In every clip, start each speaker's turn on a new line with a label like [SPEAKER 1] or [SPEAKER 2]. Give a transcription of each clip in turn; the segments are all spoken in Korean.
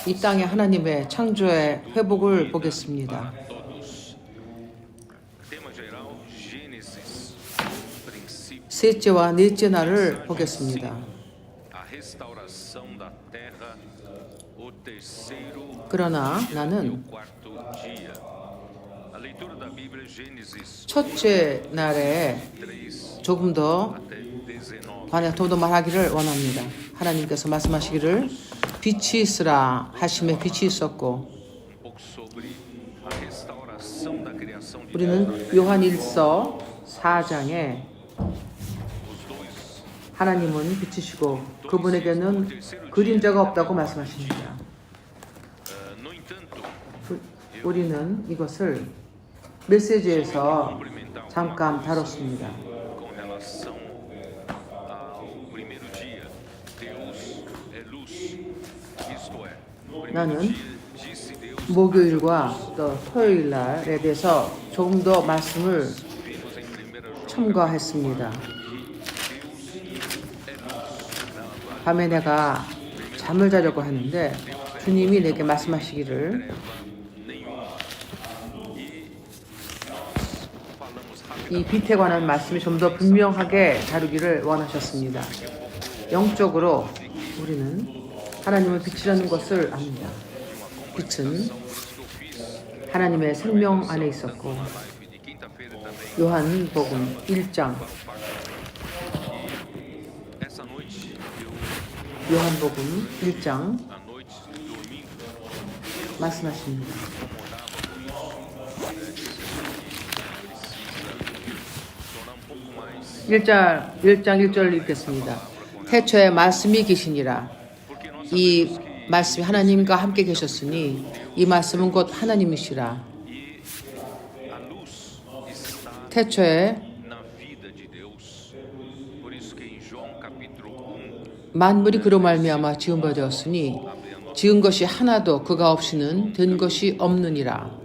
[SPEAKER 1] 이 땅의 하나님의 창조의 회복을 보겠습니다. 셋째와 넷째 날을 보겠습니다. 그러나 나는 첫째 날에 조금 더 말하기를 원합니다. 하나님께서 말씀하시기를 빛이 있으라 하심에 빛이 있었고, 우리는 요한일서 4장에 하나님은 빛이시고 그분에게는 그림자가 없다고 말씀하십니다. 우리는 이것을 메시지에서 잠깐 다뤘습니다. 나는 목요일과 또 토요일 날에 대해서 조금 더 말씀을 첨가했습니다. 밤에 내가 잠을 자려고 하는데 주님이 내게 말씀하시기를 이 빛에 관한 말씀이 좀 더 분명하게 다루기를 원하셨습니다. 영적으로 우리는 하나님을 빛이라는 것을 압니다. 빛은 하나님의 생명 안에 있었고, 요한복음 1장 말씀하십니다. 1장 1절 읽겠습니다. 태초에 말씀이 계시니라. 이 말씀이 하나님과 함께 계셨으니 이 말씀은 곧 하나님이시라. 태초에 만물이 그로 말미암아 지은 바 되었으니 지은 것이 하나도 그가 없이는 된 것이 없느니라.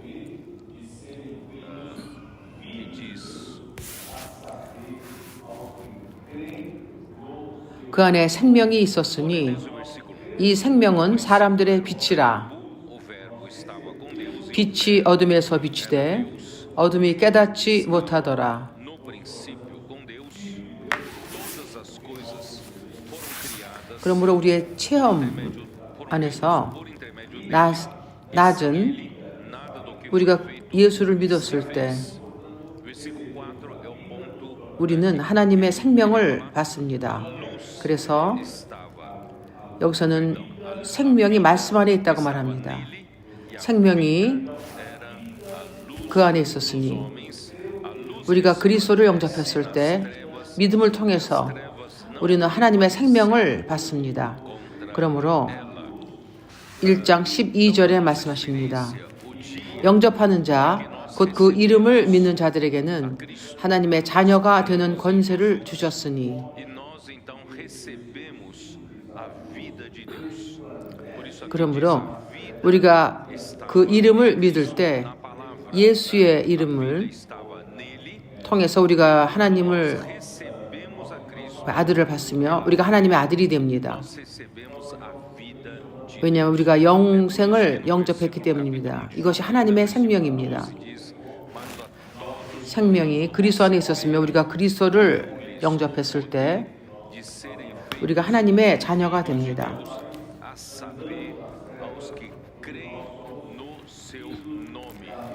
[SPEAKER 1] 그 안에 생명이 있었으니 이 생명은 사람들의 빛이라. 빛이 어둠에서 비추되 어둠이 깨닫지 못하더라. 그러므로 우리의 체험 안에서 낮은 우리가 예수를 믿었을 때 우리는 하나님의 생명을 받습니다. 그래서 여기서는 생명이 말씀 안에 있다고 말합니다. 생명이 그 안에 있었으니 우리가 그리스도를 영접했을 때 믿음을 통해서 우리는 하나님의 생명을 받습니다. 그러므로 1장 12절에 말씀하십니다. 영접하는 자, 곧 그 이름을 믿는 자들에게는 하나님의 자녀가 되는 권세를 주셨으니. 그러므로 우리가 그 이름을 믿을 때 예수의 이름을 통해서 우리가 하나님을 아들을 받으며 우리가 하나님의 아들이 됩니다. 왜냐하면 우리가 영생을 영접했기 때문입니다. 이것이 하나님의 생명입니다. 생명이 그리스도 안에 있었으며 우리가 그리스도를 영접했을 때 우리가 하나님의 자녀가 됩니다.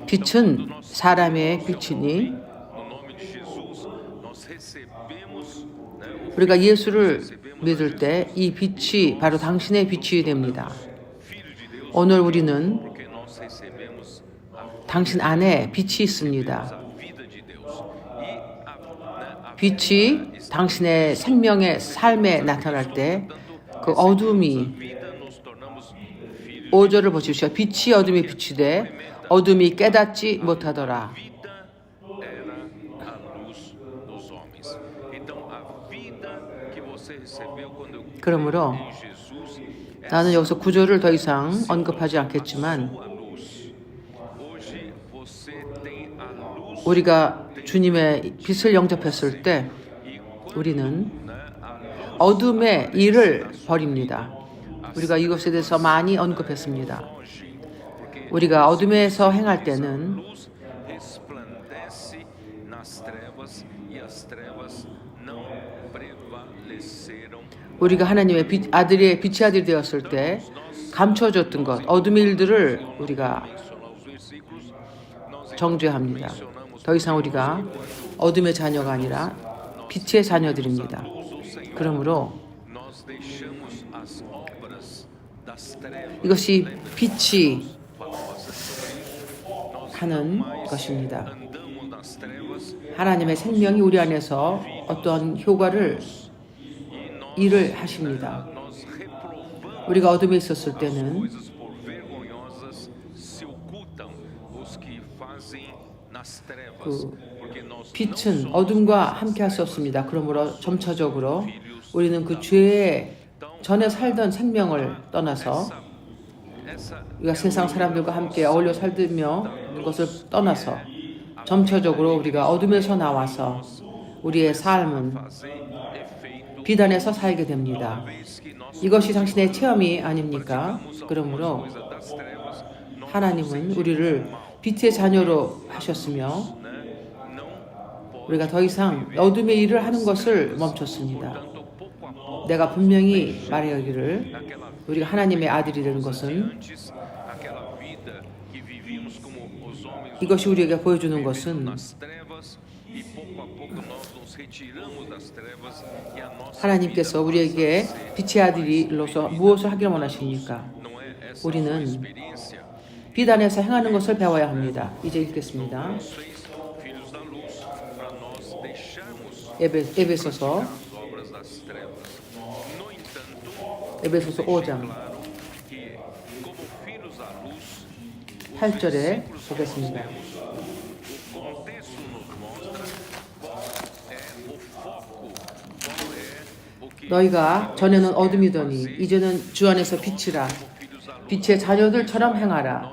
[SPEAKER 1] 빛은 사람의 빛이니 우리가 예수를 믿을 때 이 빛이 바로 당신의 빛이 됩니다. 오늘 우리는 당신 안에 빛이 있습니다. 빛이 당신의 생명의 삶에 나타날 때 그 어둠이 5절을 보십시오. 빛이 어둠이 비추되 어둠이 깨닫지 못하더라. 그러므로 나는 여기서 구절을 더 이상 언급하지 않겠지만 우리가 주님의 빛을 영접했을 때 우리는 어둠의 일을 버립니다. 우리가 이것에 대해서 많이 언급했습니다. 우리가 어둠에서 행할 때는 우리가 하나님의 빛의 아들이 되었을 때 감춰졌던 것, 어둠의 일들을 우리가 정죄합니다. 더 이상 우리가 어둠의 자녀가 아니라 빛의 자녀들입니다. 그러므로 이것이 빛이 하는 것입니다. 하나님의 생명이 우리 안에서 어떤 일을 하십니다. 우리가 어둠에 있었을 때는 그 빛은 어둠과 함께 할 수 없습니다. 그러므로 점차적으로 우리는 그 죄에 전에 살던 생명을 떠나서 우리가 세상 사람들과 함께 어울려 살며 것을 떠나서 점차적으로 우리가 어둠에서 나와서 우리의 삶은 빛 안에서 살게 됩니다. 이것이 당신의 체험이 아닙니까? 그러므로 하나님은 우리를 빛의 자녀로 하셨으며 우리가 더 이상 어둠의 일을 하는 것을 멈췄습니다. 내가 분명히 말하기를 우리가 하나님의 아들이 되는 것은 이것이 우리에게 보여주는 것은 하나님께서 우리에게 빛의 아들이로서 무엇을 하기를 원하십니까? 우리는 빛 안에서 행하는 것을 배워야 합니다. 이제 읽겠습니다. 에베소서 5장 8절에 보겠습니다. 너희가 전에는 어둠이더니 이제는 주 안에서 빛이라. 빛의 자녀들처럼 행하라.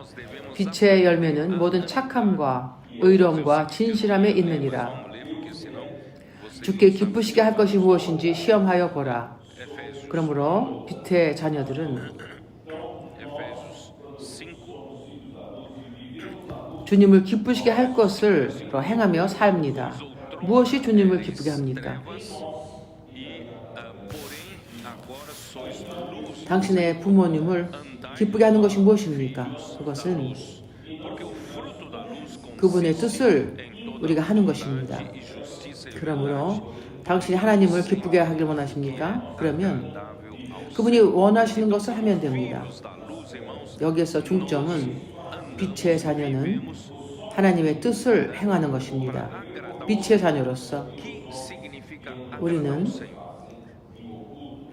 [SPEAKER 1] 빛의 열매는 모든 착함과 의로움과 진실함에 있느니라. 주께 기쁘시게 할 것이 무엇인지 시험하여 보라. 그러므로 빛의 자녀들은 주님을 기쁘시게 할 것을 행하며 삽니다. 무엇이 주님을 기쁘게 합니까? 당신의 부모님을 기쁘게 하는 것이 무엇입니까? 그것은 그분의 뜻을 우리가 하는 것입니다. 그러므로 당신이 하나님을 기쁘게 하길 원하십니까? 그러면 그분이 원하시는 것을 하면 됩니다. 여기에서 중점은 빛의 자녀는 하나님의 뜻을 행하는 것입니다. 빛의 자녀로서 우리는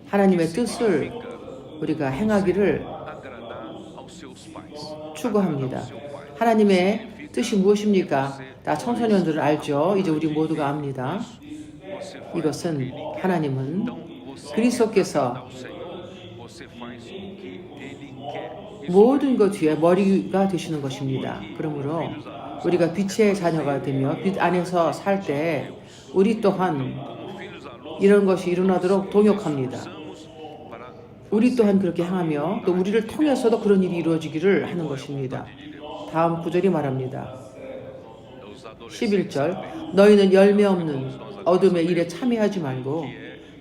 [SPEAKER 1] 하나님의 뜻을 우리가 행하기를 추구합니다. 하나님의 뜻이 무엇입니까? 다 청소년들은 알죠. 이제 우리 모두가 압니다. 이것은 하나님은 그리스도께서 모든 것 위에 머리가 되시는 것입니다. 그러므로 우리가 빛의 자녀가 되며 빛 안에서 살 때 우리 또한 이런 것이 일어나도록 동역합니다. 우리 또한 그렇게 행하며 또 우리를 통해서도 그런 일이 이루어지기를 하는 것입니다. 다음 구절이 말합니다. 11절 너희는 열매 없는 어둠의 일에 참여하지 말고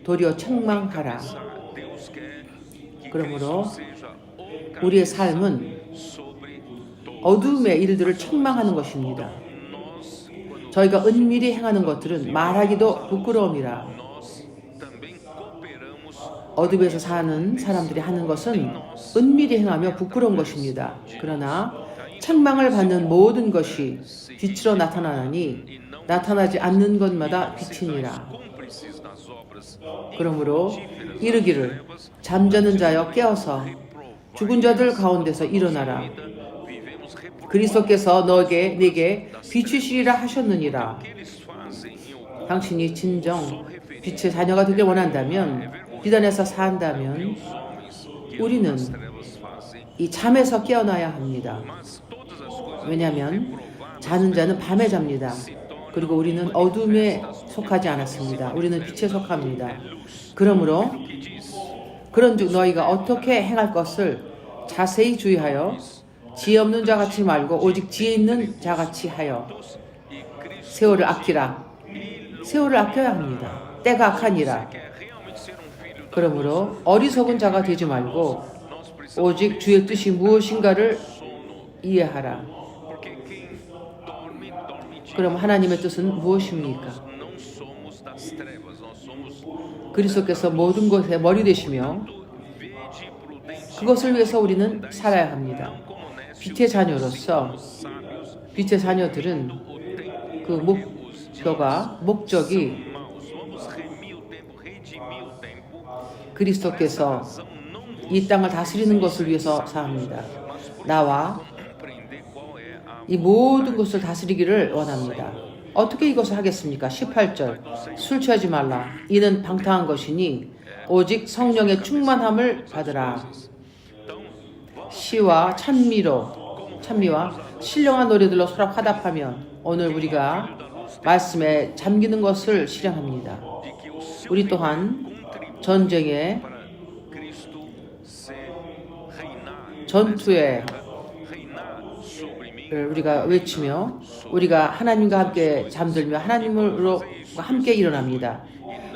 [SPEAKER 1] 도리어 책망하라. 그러므로 우리의 삶은 어둠의 일들을 책망하는 것입니다. 저희가 은밀히 행하는 것들은 말하기도 부끄러움이라. 어둠에서 사는 사람들이 하는 것은 은밀히 행하며 부끄러운 것입니다. 그러나 책망을 받는 모든 것이 빛으로 나타나니 나타나지 않는 것마다 빛이니라. 그러므로 이르기를 잠자는 자여 깨어서 죽은 자들 가운데서 일어나라. 그리스도께서 내게 비추시리라 하셨느니라. 당신이 진정 빛의 자녀가 되길 원한다면, 빛 안에서 산다면 우리는 이 잠에서 깨어나야 합니다. 왜냐하면 자는 자는 밤에 잡니다. 그리고 우리는 어둠에 속하지 않았습니다. 우리는 빛에 속합니다. 그러므로 그런즉 너희가 어떻게 행할 것을 자세히 주의하여 지혜 없는 자같이 말고 오직 지혜 있는 자같이 하여 세월을 아끼라. 세월을 아껴야 합니다. 때가 악하니라. 그러므로 어리석은 자가 되지 말고 오직 주의 뜻이 무엇인가를 이해하라. 그럼 하나님의 뜻은 무엇입니까? 그리스도께서 모든 것에 머리 되시며 그것을 위해서 우리는 살아야 합니다. 빛의 자녀로서 빛의 자녀들은 그 목적이 그리스도께서 이 땅을 다스리는 것을 위해서 삽니다. 나와 이 모든 것을 다스리기를 원합니다. 어떻게 이것을 하겠습니까? 18절 술 취하지 말라. 이는 방탕한 것이니 오직 성령의 충만함을 받으라. 시와 찬미와 신령한 노래들로 서로 화답하면 오늘 우리가 말씀에 잠기는 것을 실행합니다. 우리 또한 전쟁에 전투에 우리가 외치며 우리가 하나님과 함께 잠들며 하나님으로 함께 일어납니다.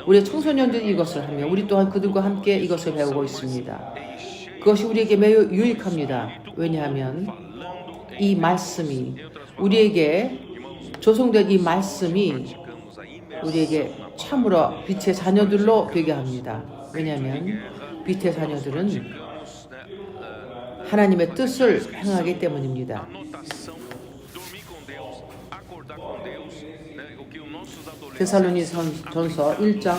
[SPEAKER 1] 우리 청소년들이 이것을 하며 우리 또한 그들과 함께 이것을 배우고 있습니다. 그것이 우리에게 매우 유익합니다. 왜냐하면 이 말씀이 우리에게 조성된 이 말씀이 우리에게 참으로 빛의 자녀들로 되게 합니다. 왜냐하면 빛의 자녀들은 하나님의 뜻을 행하기 때문입니다. 데살로니가전서 1장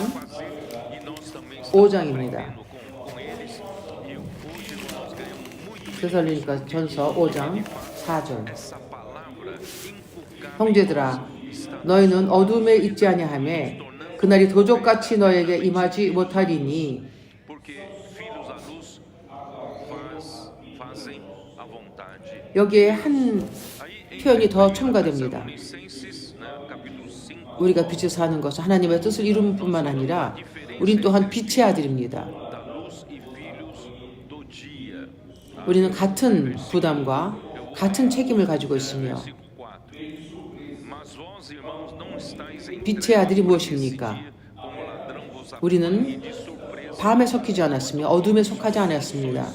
[SPEAKER 1] 5장입니다. 데살로니가전서 5장 4절 형제들아 너희는 어둠에 있지 아니하매 그날이 도적같이 너에게 임하지 못하리니 여기에 한 표현이 더 첨가됩니다. 우리가 빛에 사는 것은 하나님의 뜻을 이루는 뿐만 아니라 우린 또한 빛의 아들입니다. 우리는 같은 부담과 같은 책임을 가지고 있으며 빛의 아들이 무엇입니까? 우리는 밤에 섞이지 않았으며 어둠에 속하지 않았습니다.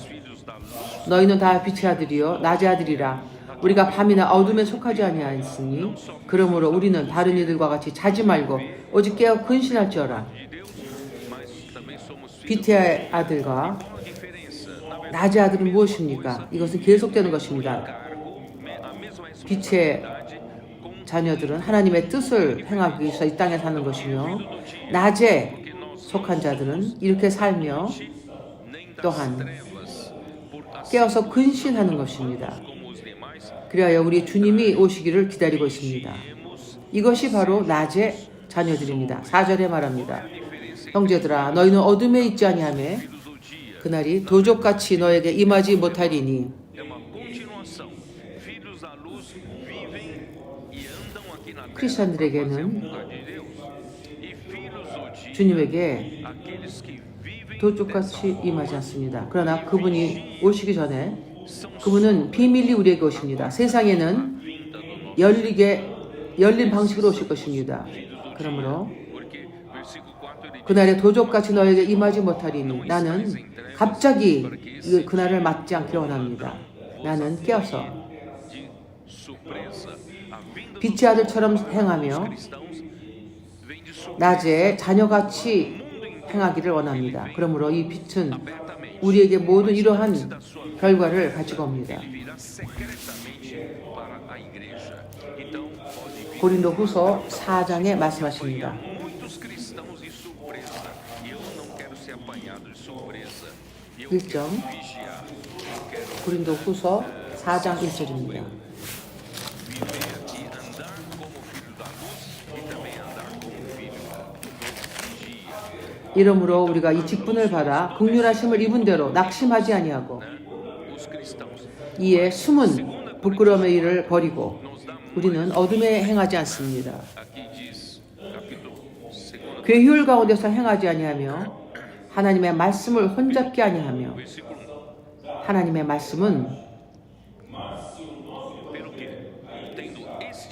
[SPEAKER 1] 너희는 다 빛의 아들이요 낮의 아들이라. 우리가 밤이나 어둠에 속하지 아니하였으니 그러므로 우리는 다른 이들과 같이 자지 말고 오직 깨어 근신할지어라. 빛의 아들과 낮의 아들은 무엇입니까? 이것은 계속되는 것입니다. 빛의 자녀들은 하나님의 뜻을 행하기 위해서 이 땅에 사는 것이며 낮에 속한 자들은 이렇게 살며 또한 깨어서 근신하는 것입니다. 그리하여 우리 주님이 오시기를 기다리고 있습니다. 이것이 바로 낮의 자녀들입니다. 4절에 말합니다. 형제들아 너희는 어둠에 있지 아니하며 그날이 도적같이 너에게 임하지 못하리니 크리스천들에게는 주님에게 도적같이 임하지 않습니다. 그러나 그분이 오시기 전에 그분은 비밀리 우리에게 오십니다. 세상에는 열린 방식으로 오실 것입니다. 그러므로 그날에 도적같이 너에게 임하지 못하리니 나는 갑자기 그날을 맞지 않기를 원합니다. 나는 깨어서 빛의 아들처럼 행하며 낮에 자녀같이 행하기를 원합니다. 그러므로 이 빛은 우리에게 모든 이러한 결과를 가지고 옵니다. 고린도후서 4장에 말씀하십니다. 1점 고린도후서 4장 1절입니다. 이러므로 우리가 이 직분을 받아 긍휼하심을 입은 대로 낙심하지 아니하고 이에 숨은 부끄러움의 일을 버리고 우리는 어둠에 행하지 않습니다. 괴휴일 가운데서 행하지 아니하며 하나님의 말씀을 혼잡게 아니하며 하나님의 말씀은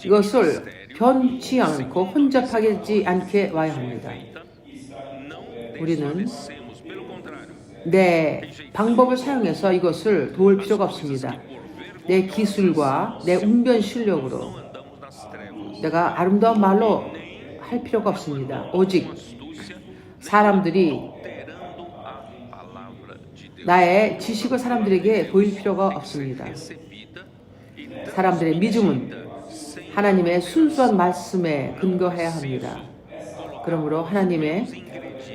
[SPEAKER 1] 이것을 변치 않고 혼잡하지 않게 와야 합니다. 우리는 내 방법을 사용해서 이것을 도울 필요가 없습니다. 내 기술과 내 웅변 실력으로 내가 아름다운 말로 할 필요가 없습니다. 오직 사람들이 나의 지식을 사람들에게 보일 필요가 없습니다. 사람들의 믿음은 하나님의 순수한 말씀에 근거해야 합니다. 그러므로 하나님의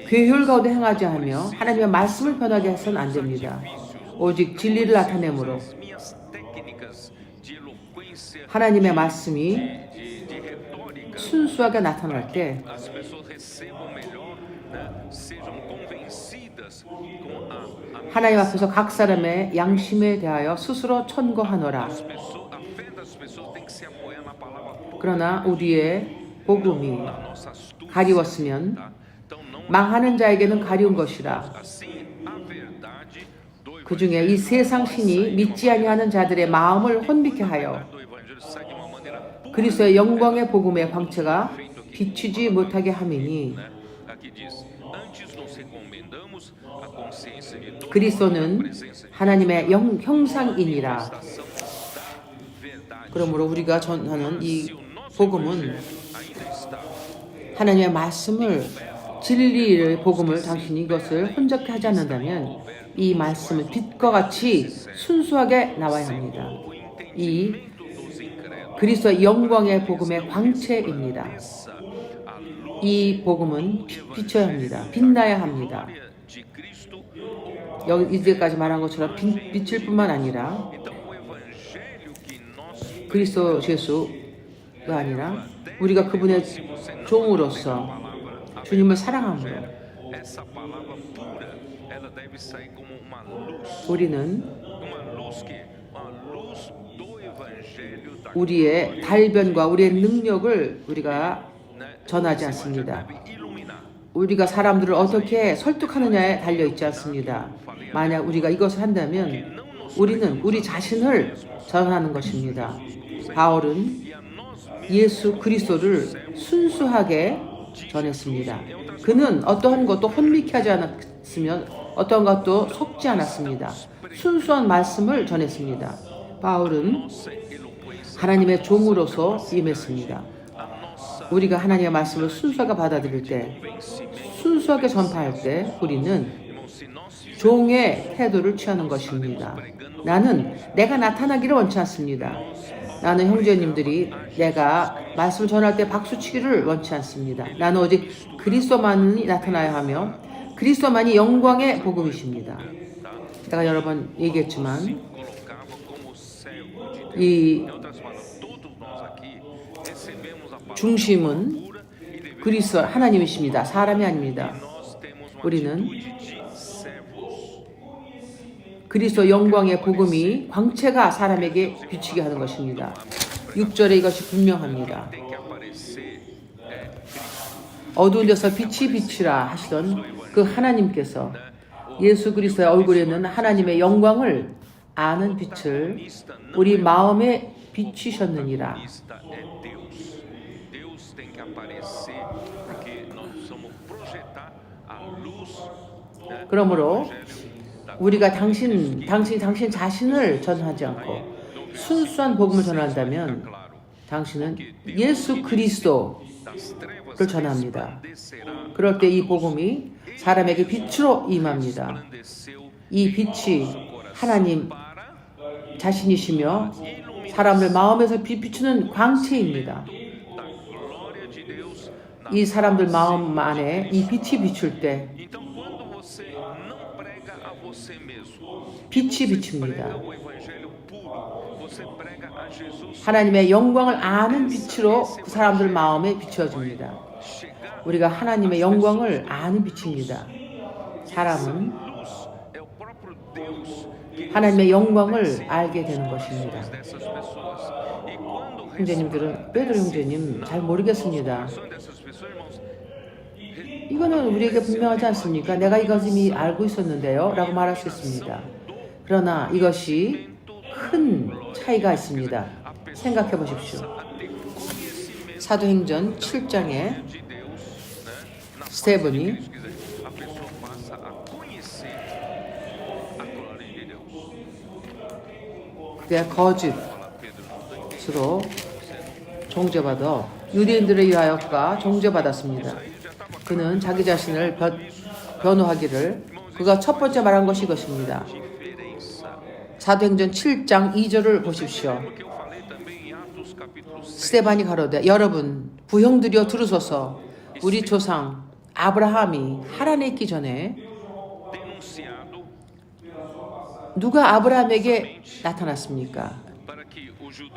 [SPEAKER 1] 괴율 가운데 행하지 하며 하나님의 말씀을 변하게 해서는 안 됩니다. 오직 진리를 나타내므로 하나님의 말씀이 순수하게 나타날 때 하나님 앞에서 각 사람의 양심에 대하여 스스로 천거하노라. 그러나 우리의 복음이 가리웠으면 망하는 자에게는 가리운 것이라. 그 중에 이 세상 신이 믿지 아니하는 자들의 마음을 혼미케 하여 그리스도의 영광의 복음의 광채가 비추지 못하게 함이니 그리스도는 하나님의 형상이니라. 그러므로 우리가 전하는 이 복음은 하나님의 말씀을 진리의 복음을 당신이 이것을 혼잡게 하지 않는다면 이 말씀은 빛과 같이 순수하게 나와야 합니다. 이 그리스도의 영광의 복음의 광채입니다. 이 복음은 비춰야 합니다. 빛나야 합니다. 여기 이제까지 말한 것처럼 빛일 뿐만 아니라 그리스도 예수가 아니라 우리가 그분의 종으로서 주님을 사랑함으로 우리는 우리의 달변과 우리의 능력을 우리가 전하지 않습니다. 우리가 사람들을 어떻게 설득하느냐에 달려있지 않습니다. 만약 우리가 이것을 한다면 우리는 우리 자신을 전하는 것입니다. 바울은 예수 그리스도를 순수하게 전했습니다. 그는 어떠한 것도 혼미케 하지 않았으며 어떠한 것도 속지 않았습니다. 순수한 말씀을 전했습니다. 바울은 하나님의 종으로서 임했습니다. 우리가 하나님의 말씀을 순수하게 받아들일 때, 순수하게 전파할 때 우리는 종의 태도를 취하는 것입니다. 나는 내가 나타나기를 원치 않습니다. 나는 형제님들이 내가 말씀을 전할 때 박수치기를 원치 않습니다. 나는 오직 그리스도만이 나타나야 하며 그리스도만이 영광의 복음이십니다. 내가 여러 번 얘기했지만 이 중심은 그리스도 하나님이십니다. 사람이 아닙니다. 우리는 그리스도 영광의 복음이 광채가 사람에게 비추게 하는 것입니다. 6절에 이것이 분명합니다. 어두운 데서 빛이 비치라 하시던 그 하나님께서 예수 그리스도의 얼굴에 있는 하나님의 영광을 아는 빛을 우리 마음에 비추셨느니라. 그러므로 우리가 당신 자신을 전하지 않고 순수한 복음을 전한다면 당신은 예수 그리스도를 전합니다. 그럴 때 이 복음이 사람에게 빛으로 임합니다. 이 빛이 하나님 자신이시며 사람들 마음에서 비추는 광채입니다. 이 사람들 마음 안에 이 빛이 비출 때 빛이 비춥니다. 하나님의 영광을 아는 빛으로 그 사람들 마음에 비추어집니다. 우리가 하나님의 영광을 아는 빛입니다. 사람은 하나님의 영광을 알게 되는 것입니다. 형제님들은 베드로 형제님 잘 모르겠습니다. 이거는 우리에게 분명하지 않습니까? 내가 이것을 이미 알고 있었는데요 라고 말할 수 있습니다. 그러나 이것이 큰 차이가 있습니다. 생각해 보십시오. 사도행전 7장에 스테반이 그가 거짓으로 정죄받아 유대인들에 의하여가 정죄받았습니다. 그는 자기 자신을 변호하기를 그가 첫 번째 말한 것이 이것입니다. 사도행전 7장 2절을 보십시오. 스테반이 가로되 여러분 부형들이여 들으소서 우리 조상 아브라함이 하란에 있기 전에 누가 아브라함에게 나타났습니까?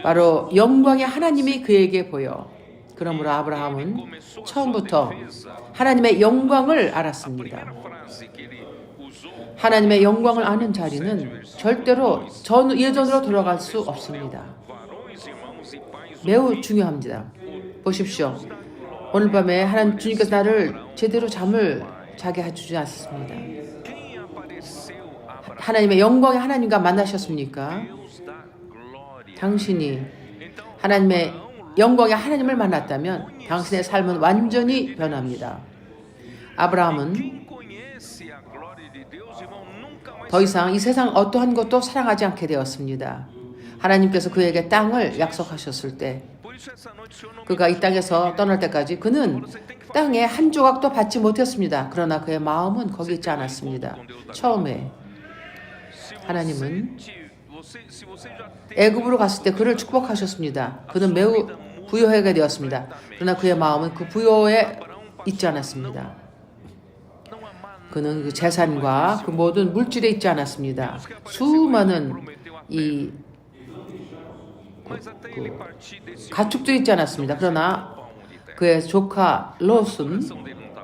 [SPEAKER 1] 바로 영광의 하나님이 그에게 보여. 그러므로 아브라함은 처음부터 하나님의 영광을 알았습니다. 하나님의 영광을 아는 자리는 절대로 예전으로 돌아갈 수 없습니다. 매우 중요합니다. 보십시오. 오늘 밤에 하나님 주님께서 나를 제대로 잠을 자게 해주지 않습니다. 하나님의 영광의 하나님과 만나셨습니까? 당신이 하나님의 영광의 하나님을 만났다면 당신의 삶은 완전히 변합니다. 아브라함은 더 이상 이 세상 어떠한 것도 사랑하지 않게 되었습니다. 하나님께서 그에게 땅을 약속하셨을 때 그가 이 땅에서 떠날 때까지 그는 땅에 한 조각도 받지 못했습니다. 그러나 그의 마음은 거기 있지 않았습니다. 처음에 하나님은 애굽으로 갔을 때 그를 축복하셨습니다. 그는 매우 부유하게 되었습니다. 그러나 그의 마음은 그 부유에 있지 않았습니다. 그는 그 재산과 그 모든 물질에 있지 않았습니다. 수많은 이 가축도 있지 않았습니다. 그러나 그의 조카 롯은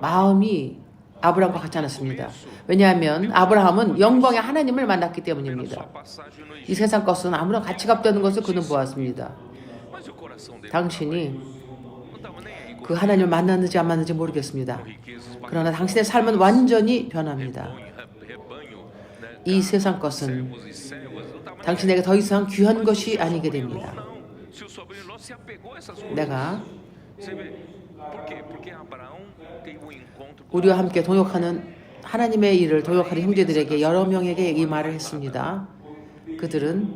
[SPEAKER 1] 마음이 아브라함과 같지 않았습니다. 왜냐하면 아브라함은 영광의 하나님을 만났기 때문입니다. 이 세상 것은 아무런 가치가 없다는 것을 그는 보았습니다. 당신이 그 하나님을 만났는지 안 만났는지 모르겠습니다. 그러나 당신의 삶은 완전히 변합니다. 이 세상 것은 당신에게 더 이상 귀한 것이 아니게 됩니다. 내가 우리와 함께 동역하는 하나님의 일을 동역하는 형제들에게 여러 명에게 이 말을 했습니다. 그들은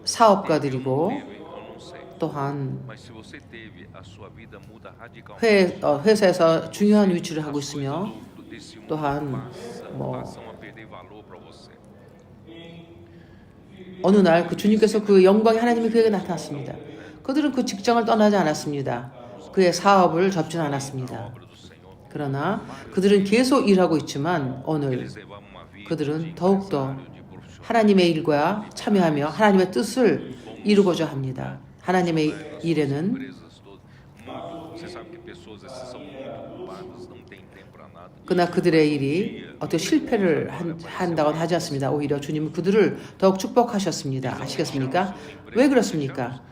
[SPEAKER 1] 사업가들이고 또한 회사에서 중요한 위치를 하고 있으며 또한 어느 날 그 주님께서 그 영광의 하나님이 그에게 나타났습니다. 그들은 그 직장을 떠나지 않았습니다. 그의 사업을 접지 않았습니다. 그러나 그들은 계속 일하고 있지만 오늘 그들은 더욱더 하나님의 일과 참여하며 하나님의 뜻을 이루고자 합니다. 하나님의 일에는 그러나 그들의 일이 어떻게 실패를 한다고는 하지 않습니다. 오히려 주님은 그들을 더욱 축복하셨습니다. 아시겠습니까? 왜 그렇습니까?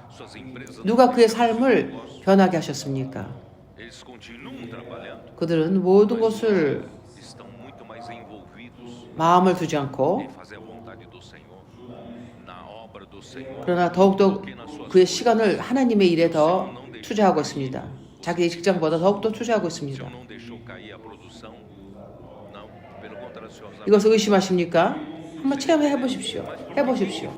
[SPEAKER 1] 누가 그의 삶을 변하게 하셨습니까? 그들은 모든 것을 마음을 두지 않고 그러나 더욱더 그의 시간을 하나님의 일에 더 투자하고 있습니다. 자기의 직장보다 더욱더 투자하고 있습니다. 이것을 의심하십니까? 한번 체험해 보십시오. 해보십시오.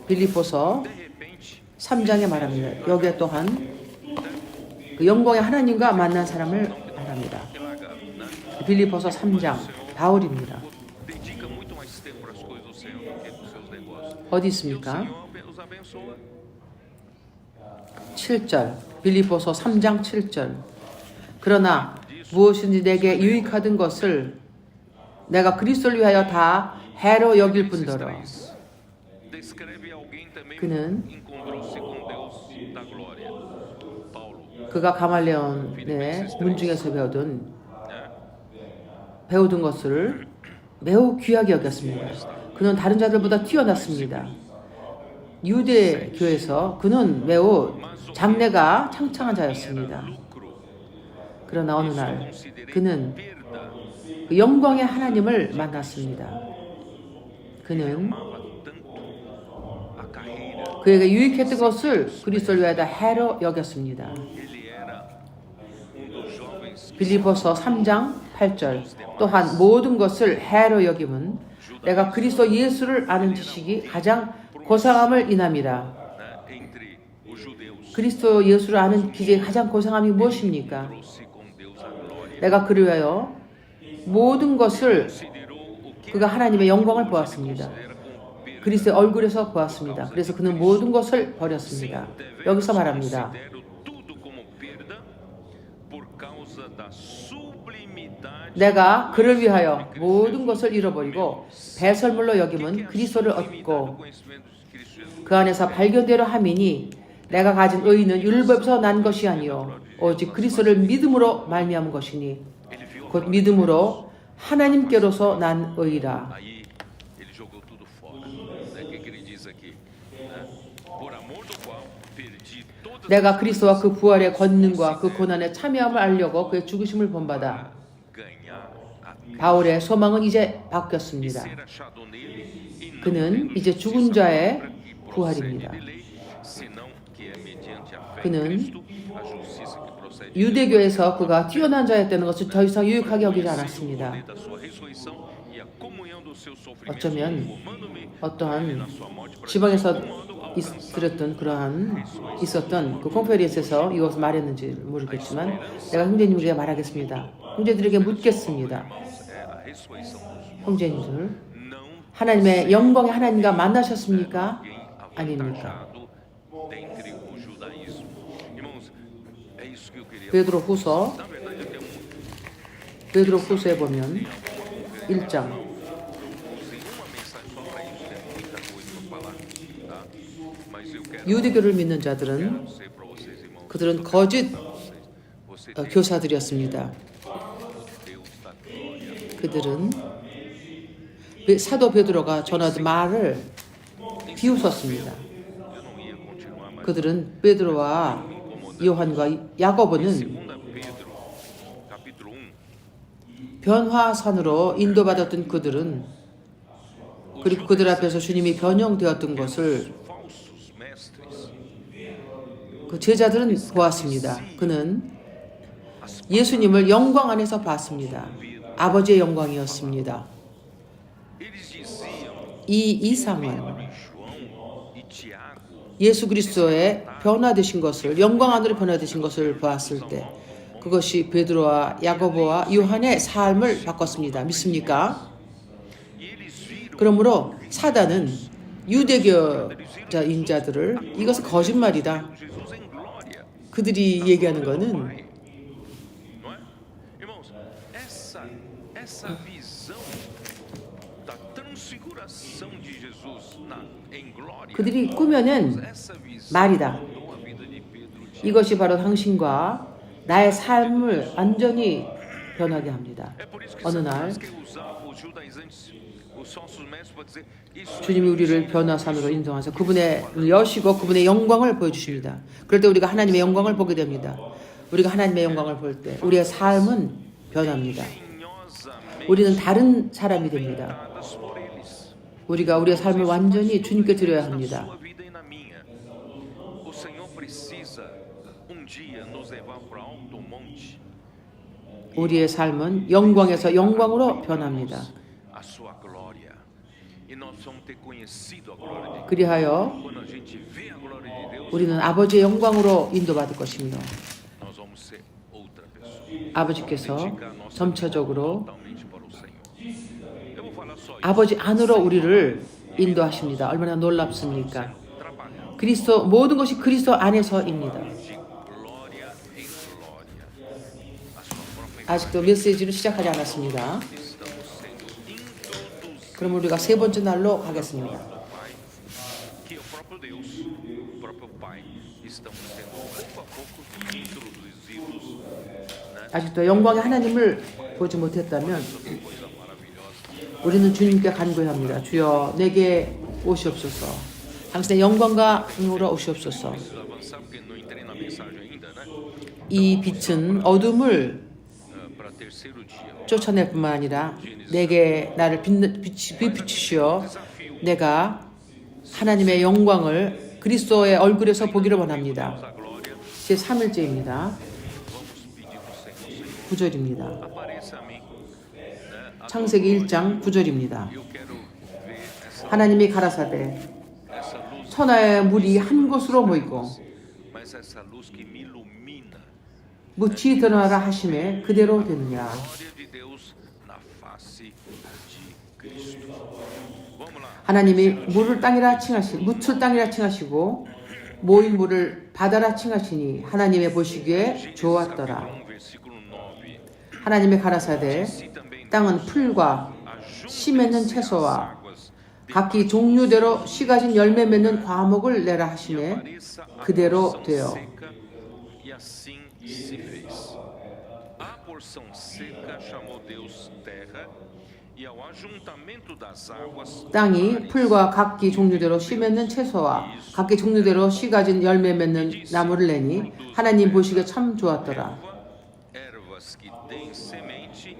[SPEAKER 1] 빌립보서 3장에 말합니다. 여기에 또한 그 영광의 하나님과 만난 사람을 말합니다. 빌립보서 3장 바울입니다. 어디 있습니까? 7절 빌립보서 3장 7절 그러나 무엇인지 내게 유익하던 것을 내가 그리스도를 위하여 다 해로 여길 뿐더러 그는 그가 가말레온의 문중에서 배우던 것을 매우 귀하게 여겼습니다. 그는 다른 자들보다 뛰어났습니다. 유대 교회에서 그는 매우 장래가 창창한 자였습니다. 그러나 어느 날 그는 그 영광의 하나님을 만났습니다. 그는 그에게 유익했던 것을 그리스도를 위하여 해로 여겼습니다. 빌립보서 3장 8절 또한 모든 것을 해로 여김은 내가 그리스도 예수를 아는 지식이 가장 고상함을 인함이라. 그리스도 예수를 아는 지식이 가장 고상함이 무엇입니까? 내가 그를 위하여 모든 것을 그가 하나님의 영광을 보았습니다. 그리스도의 얼굴에서 보았습니다. 그래서 그는 모든 것을 버렸습니다. 여기서 말합니다. 내가 그를 위하여 모든 것을 잃어버리고 배설물로 여김은 그리스도를 얻고 그 안에서 발견되려 함이니 내가 가진 의는 율법에서 난 것이 아니요 오직 그리스도를 믿음으로 말미암은 것이니 곧 믿음으로 하나님께로서 난 의라. 내가 그리스도와 그 부활의 권능과 그 고난에 참여함을 알려고 그의 죽으심을 본받아. 바울의 소망은 이제 바뀌었습니다. 그는 이제 죽은 자의 부활입니다. 그는 유대교에서 그가 뛰어난 자였다는 것을 더 이상 유익하게 여기지 않았습니다. 어쩌면 어떠한 지방에서 있었던 그 컨페런스에서 이것을 말했는지 모르겠지만 내가 형제님에게 말하겠습니다. 형제들에게 묻겠습니다. 형제님들, 하나님의 영광의 하나님과 만나셨습니까? 아닙니까? 베드로후서에 보면 1장 유대교를 믿는 자들은 그들은 거짓 교사들이었습니다. 그들은 사도 베드로가 전하던 말을 비웃었습니다. 그들은 베드로와 요한과 야고보는 변화산으로 인도받았던 그들은 그리고 그들 앞에서 주님이 변형되었던 것을 그 제자들은 보았습니다. 그는 예수님을 영광 안에서 봤습니다. 아버지의 영광이었습니다. 이 이상은 예수 그리스도의 변화되신 것을 영광 안으로 변화되신 것을 보았을 때 그것이 베드로와 야고보와 요한의 삶을 바꿨습니다. 믿습니까? 그러므로 사단은 유대교자인 자들을 이것은 거짓말이다. 그들이 얘기하는 것은 그들이 꾸며낸 말이다. 이것이 바로 당신과 나의 삶을 완전히 변하게 합니다. 어느 날 주님이 우리를 변화산으로 인도하셔서 그분의 여시고 그분의 영광을 보여주십니다. 그럴 때 우리가 하나님의 영광을 보게 됩니다. 우리가 하나님의 영광을 볼 때 우리의 삶은 변합니다. 우리는 다른 사람이 됩니다. 우리가 우리의 삶을 완전히 주님께 드려야 합니다. 우리의 삶은 영광에서 영광으로 변합니다. 그리하여 우리는 아버지의 영광으로 인도받을 것이며 아버지께서 점차적으로 아버지 안으로 우리를 인도하십니다. 얼마나 놀랍습니까? 그리스도 모든 것이 그리스도 안에서입니다. 아직도 메시지를 시작하지 않았습니다. 그럼 우리가 세 번째 날로 가겠습니다. 아직도 영광의 하나님을 보지 못했다면 우리는 주님께 간구해야 합니다. 주여 내게 오시옵소서. 당신의 영광과 능으로 오시옵소서.
[SPEAKER 2] Precisamos avançar porque não entrei na mensagem ainda, né?
[SPEAKER 1] 이 빛은 어둠을
[SPEAKER 2] Para terceiro dia.
[SPEAKER 1] 쫓아낼 뿐만 아니라 내게 나를 비추시어 내가 하나님의 영광을 그리스도의 얼굴에서 보기를 원합니다.
[SPEAKER 2] A glória,
[SPEAKER 1] 제 3일째입니다.
[SPEAKER 2] vamos pedir para o Senhor, Senhor,
[SPEAKER 1] 9절입니다.
[SPEAKER 2] apareça a mim.
[SPEAKER 1] 창세기 1장 9절입니다.
[SPEAKER 2] Eu quero ver essa
[SPEAKER 1] 하나님이 가라사대
[SPEAKER 2] luz,
[SPEAKER 1] 천하의 물이 한 곳으로 모이고
[SPEAKER 2] mas essa luz que me ilumina.
[SPEAKER 1] 묻히 드러나라 하심에 그대로 되느냐.
[SPEAKER 2] Glória de Deus na face de Cristo. Vamos lá.
[SPEAKER 1] 하나님이 물을 땅이라 칭하시 묻을 땅이라 칭하시고 모인 물을 바다라 칭하시니 하나님의 보시기에 좋았더라.
[SPEAKER 2] Capítulo 1, versículo 9.
[SPEAKER 1] 하나님의 가라사대
[SPEAKER 2] Assim também
[SPEAKER 1] 땅은 풀과
[SPEAKER 2] ajunte
[SPEAKER 1] 씨 맺는 채소와
[SPEAKER 2] águas
[SPEAKER 1] 각기 종류대로 씨 가진 열매 맺는 과목을 내라 하시매
[SPEAKER 2] apareça a
[SPEAKER 1] 그대로
[SPEAKER 2] porção
[SPEAKER 1] 되어
[SPEAKER 2] seca, e assim se fez. A porção seca chamou Deus terra, e ao ajuntamento das águas
[SPEAKER 1] 땅이 풀과 각기 종류대로 씨 맺는 채소와 각기 종류대로 씨 가진 열매 맺는 나무를 내니 하나님 보시기에 참 좋았더라.
[SPEAKER 2] ervas que têm semente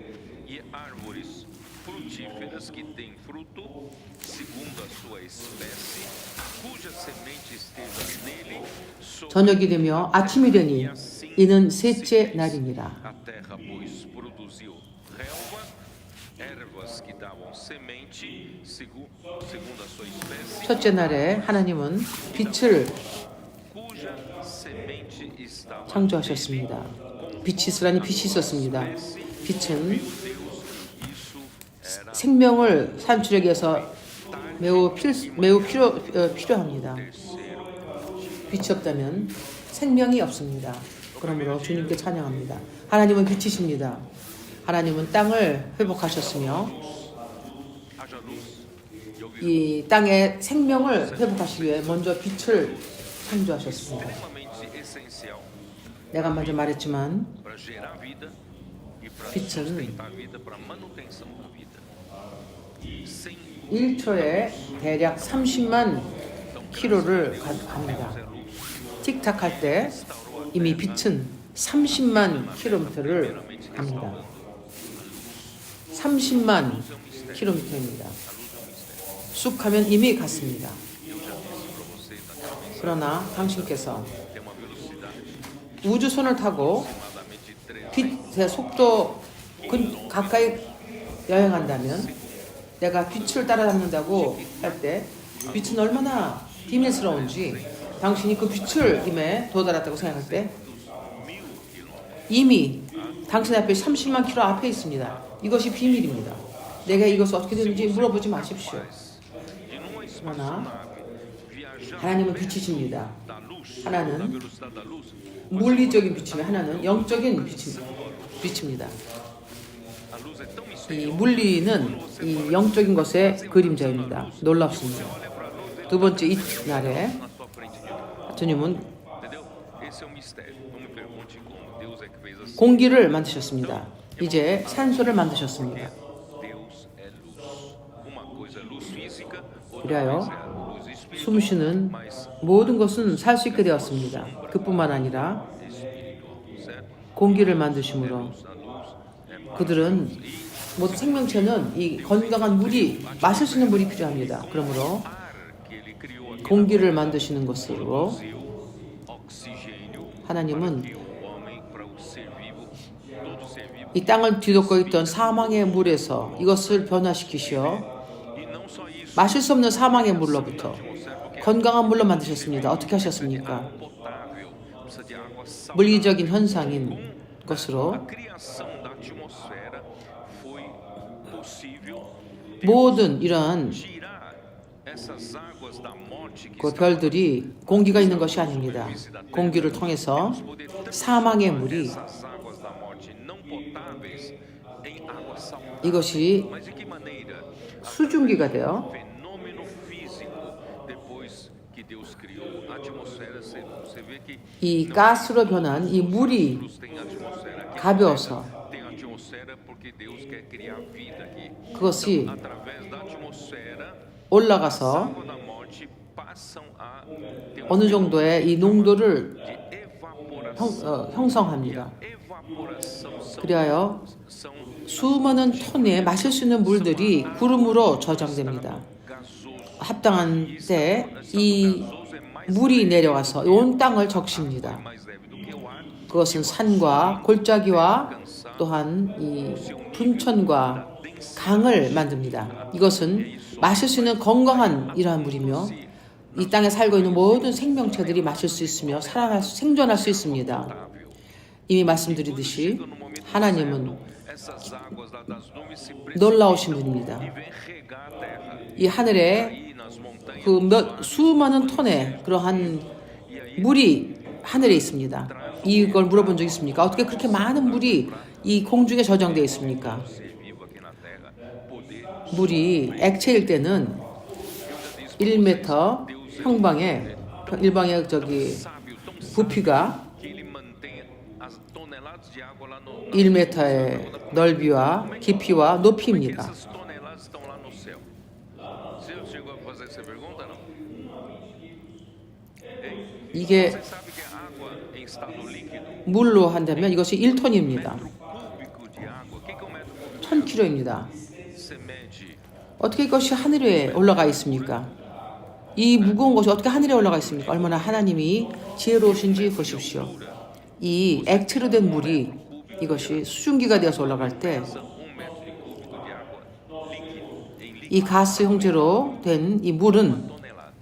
[SPEAKER 2] e árvores frutíferas que têm fruto segundo a sua espécie, cuja semente esteja nele.
[SPEAKER 1] 저녁이 되며 아침이 되니 이는 셋째 날이니라.
[SPEAKER 2] A terra, pois, produziu relva, ervas que davam semente segundo a sua espécie,
[SPEAKER 1] 첫째 날에 하나님은 빛을
[SPEAKER 2] cuja semente estava
[SPEAKER 1] 창조하셨습니다. 빛이 있으라니 빛이 있었습니다. 빛은
[SPEAKER 2] Deus. Isso era
[SPEAKER 1] 생명을 산출하기 위해서 매우 필요합니다. 빛이 없다면 생명이 없습니다. 그러므로 주님께 찬양합니다. 하나님은 빛이십니다. 하나님은 땅을 회복하셨으며
[SPEAKER 2] haja luz e ouvir
[SPEAKER 1] 이 땅의 생명을 회복하시기 위해 먼저 빛을 창조하셨습니다.
[SPEAKER 2] extremamente essencial
[SPEAKER 1] 내가 먼저 말했지만
[SPEAKER 2] para gerar vida e para
[SPEAKER 1] 빛은
[SPEAKER 2] sustentar a vida, para manutenção da vida. Sem
[SPEAKER 1] 1초에 대략 30만 킬로를 갑니다. 틱탁 할 때 이미 빛은 30만 킬로미터를 갑니다. 30만 킬로미터입니다. 쑥 하면 이미 갔습니다. 그러나 당신께서
[SPEAKER 2] tem uma velocidade
[SPEAKER 1] 우주선을 타고
[SPEAKER 2] aproximadamente 3
[SPEAKER 1] 빛의 속도 가까이 여행한다면 내가 빛을 따라잡는다고 할 때 빛은 얼마나 비밀스러운지 당신이 그 빛을 임에 도달했다고 생각할 때 이미 당신 앞에 30만 킬로 앞에 있습니다. 이것이 비밀입니다. 내가 이것을 어떻게 되는지 물어보지 마십시오.
[SPEAKER 2] de numa
[SPEAKER 1] 그러나
[SPEAKER 2] espaçonave viajando
[SPEAKER 1] 하나님은 빛이십니다.
[SPEAKER 2] da luz, da
[SPEAKER 1] 하나는
[SPEAKER 2] velocidade da luz.
[SPEAKER 1] 물리적인 빛이며 하나는 영적인 빛입니다.
[SPEAKER 2] A luz é tão
[SPEAKER 1] 이
[SPEAKER 2] misteriosa.
[SPEAKER 1] 물리는 이 영적인 것의 그림자입니다. 놀랍습니다. 두 번째 이날에
[SPEAKER 2] Na sua frente de Deus.
[SPEAKER 1] 주님은
[SPEAKER 2] Entendeu? Esse é o mistério. Não me pergunte como Deus é que fez assim.
[SPEAKER 1] 공기를 만드셨습니다. 이제 산소를 만드셨습니다.
[SPEAKER 2] Deus é luz. Uma coisa é luz física, outra
[SPEAKER 1] 그래요.
[SPEAKER 2] coisa é luz espiritual.
[SPEAKER 1] 숨 쉬는
[SPEAKER 2] Mas
[SPEAKER 1] 모든 것은 살 수 있게 되었습니다. 그뿐만 아니라
[SPEAKER 2] espiritual, certo?
[SPEAKER 1] 공기를 만드심으로
[SPEAKER 2] A luz é
[SPEAKER 1] 그들은 모든 생명체는 이 건강한 물이 마실 수 있는 물이 필요합니다. 그러므로
[SPEAKER 2] ar que ele criou aqui
[SPEAKER 1] 공기를 만드시는 것으로
[SPEAKER 2] produziu oxigênio
[SPEAKER 1] 하나님은
[SPEAKER 2] que o homem, para o ser vivo, todo ser vivo,
[SPEAKER 1] 이 땅을 뒤덮고 있던 사망의 물에서 이것을 변화시키시어
[SPEAKER 2] e não só isso,
[SPEAKER 1] 마실 수 없는 사망의 물로부터
[SPEAKER 2] atmosfera, porque
[SPEAKER 1] 건강한 물로 만드셨습니다. 어떻게 하셨습니까?
[SPEAKER 2] potável, precisa de água saudável.
[SPEAKER 1] 물리적인 현상인 것으로
[SPEAKER 2] A criação da atmosfera foi possível
[SPEAKER 1] 모든 이러한
[SPEAKER 2] tirar essas águas da morte que
[SPEAKER 1] 그 별들이 공기가 있는 것이 아닙니다. 공기를 통해서 사망의 물이
[SPEAKER 2] essas águas da morte não potáveis em água saudável.
[SPEAKER 1] 이것이
[SPEAKER 2] Mas de que maneira?
[SPEAKER 1] 수증기가 되어
[SPEAKER 2] Fenômeno físico. Depois que Deus criou a atmosfera, você vê que
[SPEAKER 1] 이 가스로 변한 이 물이
[SPEAKER 2] Deus tem atmosfera aqui.
[SPEAKER 1] 가벼워서
[SPEAKER 2] Tem atmosfera porque Deus quer criar vida aqui.
[SPEAKER 1] 그것이
[SPEAKER 2] Através da atmosfera,
[SPEAKER 1] 올라가서
[SPEAKER 2] água da morte passam a ter
[SPEAKER 1] 어느 정도의 이 농도를
[SPEAKER 2] de evaporação.
[SPEAKER 1] 형성합니다.
[SPEAKER 2] Evaporação
[SPEAKER 1] 그리하여
[SPEAKER 2] são
[SPEAKER 1] 수많은 톤의 마실 수 있는 물들이 구름으로 저장됩니다.
[SPEAKER 2] gasoso.
[SPEAKER 1] 합당한 때 이 물이 내려와서 온 땅을 적십니다.
[SPEAKER 2] Mais leve do que o ar.
[SPEAKER 1] 그것은 산과 골짜기와 또한 이 분천과 강을 만듭니다. 이것은 마실 수 있는 건강한 이러한 물이며 이 땅에 살고 있는 모든 생명체들이 마실 수 있으며 생존할 수 있습니다. 이미 말씀드리듯이 하나님은
[SPEAKER 2] Essas águas lá das nuvens se
[SPEAKER 1] 놀라우신 분입니다.
[SPEAKER 2] vêm regar a terra.
[SPEAKER 1] 이 하늘에
[SPEAKER 2] Aí nas montanhas
[SPEAKER 1] 그 수많은 ton의 그러한 물이 하늘에 있습니다. 이걸 물어본 적 있습니까? 어떻게 그렇게 많은 물이 이 공중에 저장되어 있습니까?
[SPEAKER 2] ser vivo aqui na terra, poder.
[SPEAKER 1] 물이 액체일 때는 1m 평방에 일방의 저기
[SPEAKER 2] Sábio, tão
[SPEAKER 1] 부피가
[SPEAKER 2] que ele mantém as toneladas de água lá no
[SPEAKER 1] 1m의 넓이와 깊이와 높이입니다.
[SPEAKER 2] essas toneladas estão lá no céu. Você chegou a fazer essa pergunta, não?
[SPEAKER 1] 이게
[SPEAKER 2] Você sabe que a água em estado líquido,
[SPEAKER 1] 물로 한다면 이것이 1톤입니다.
[SPEAKER 2] cúbico de água, o que é um metro cúbico?
[SPEAKER 1] 1000kg입니다.
[SPEAKER 2] Você mede
[SPEAKER 1] 어떻게 이것이 하늘에 올라가 있습니까? 이 무거운 것이 어떻게 하늘에 올라가 있습니까? 얼마나 하나님이 지혜로우신지 보십시오. 이 액체로 된 물이 이것이 수증기가 되어서 올라갈 때
[SPEAKER 2] 1 metro de cúbico de água líquido em líquido
[SPEAKER 1] 이 가스 형태로 된 이 물은
[SPEAKER 2] tonelada.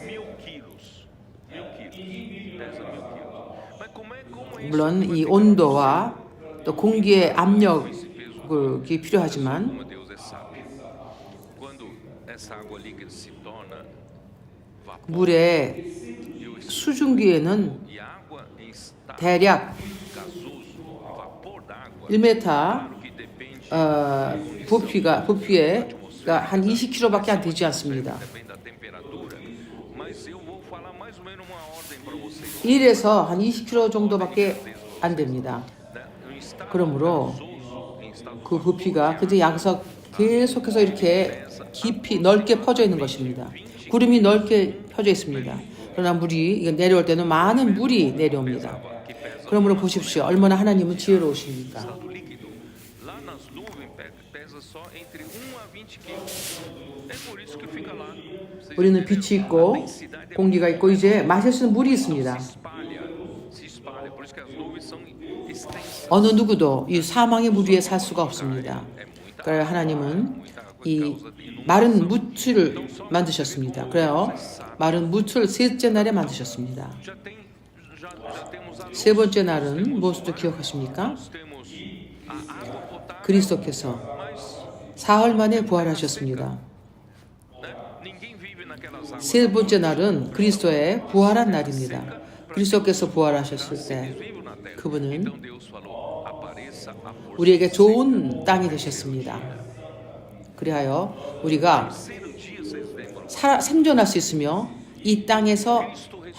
[SPEAKER 2] 1000 quilos. 1000 quilos. Pesa 1000 quilos. Mas como é
[SPEAKER 1] 물론 이 온도와 또 공기의 압력이 필요하지만
[SPEAKER 2] como Deus é sábio? Quando essa água líquida se torna vapor
[SPEAKER 1] 물의
[SPEAKER 2] e o
[SPEAKER 1] 수증기에는
[SPEAKER 2] e a água em estado
[SPEAKER 1] 대략
[SPEAKER 2] gasoso, o vapor d'água,
[SPEAKER 1] 1m
[SPEAKER 2] claro que depende
[SPEAKER 1] 부피가 한 20kg밖에 안 되지 않습니다.
[SPEAKER 2] também da temperatura, mas eu vou falar mais ou menos uma ordem para vocês.
[SPEAKER 1] 1에서 한 20kg 정도밖에 안 됩니다.
[SPEAKER 2] Né? Em estado
[SPEAKER 1] 그러므로
[SPEAKER 2] gasoso, em estado
[SPEAKER 1] 그 부피가 그저 양서 계속해서 이렇게 깊이 넓게 퍼져 있는 것입니다. 구름이 넓게 펴져 있습니다. 그러나 물이 이거 내려올 때는 많은 물이 내려옵니다. 그러므로 보십시오. 얼마나 하나님은 지혜로우십니까?
[SPEAKER 2] estado líquido, lá nas nuvens pesa só entre 1 a 20 quilos. É por isso que fica lá. Vocês
[SPEAKER 1] 우리는
[SPEAKER 2] entenderam?
[SPEAKER 1] 빛이 있고
[SPEAKER 2] A densidade
[SPEAKER 1] 공기가 있고 이제 마실 수 있는 물이 있습니다.
[SPEAKER 2] se espalha. Por isso que as nuvens são extensas.
[SPEAKER 1] 어느 누구도 이 사망의 물 위에 살 수가 없습니다. 그래서 하나님은 이 마른 묻을 만드셨습니다. 그래요. 마른 묻을 셋째 날에 만드셨습니다.
[SPEAKER 2] Já temos a
[SPEAKER 1] 세 번째 날은 무엇을 기억하십니까?
[SPEAKER 2] nós temos a água potável,
[SPEAKER 1] 그리스도께서
[SPEAKER 2] mas
[SPEAKER 1] 사흘 만에 부활하셨습니다.
[SPEAKER 2] né, ninguém vive naquelas águas.
[SPEAKER 1] 세 번째 날은 그리스도의 부활한 날입니다. 그리스도께서 부활하셨을 때
[SPEAKER 2] Vivo na terra.
[SPEAKER 1] 그분은
[SPEAKER 2] Então Deus falou: apareça a força.
[SPEAKER 1] 우리에게 좋은 땅이 되셨습니다. 그리하여 우리가
[SPEAKER 2] Terceiro dia, vocês lembram?
[SPEAKER 1] 생존할 수 있으며 이 땅에서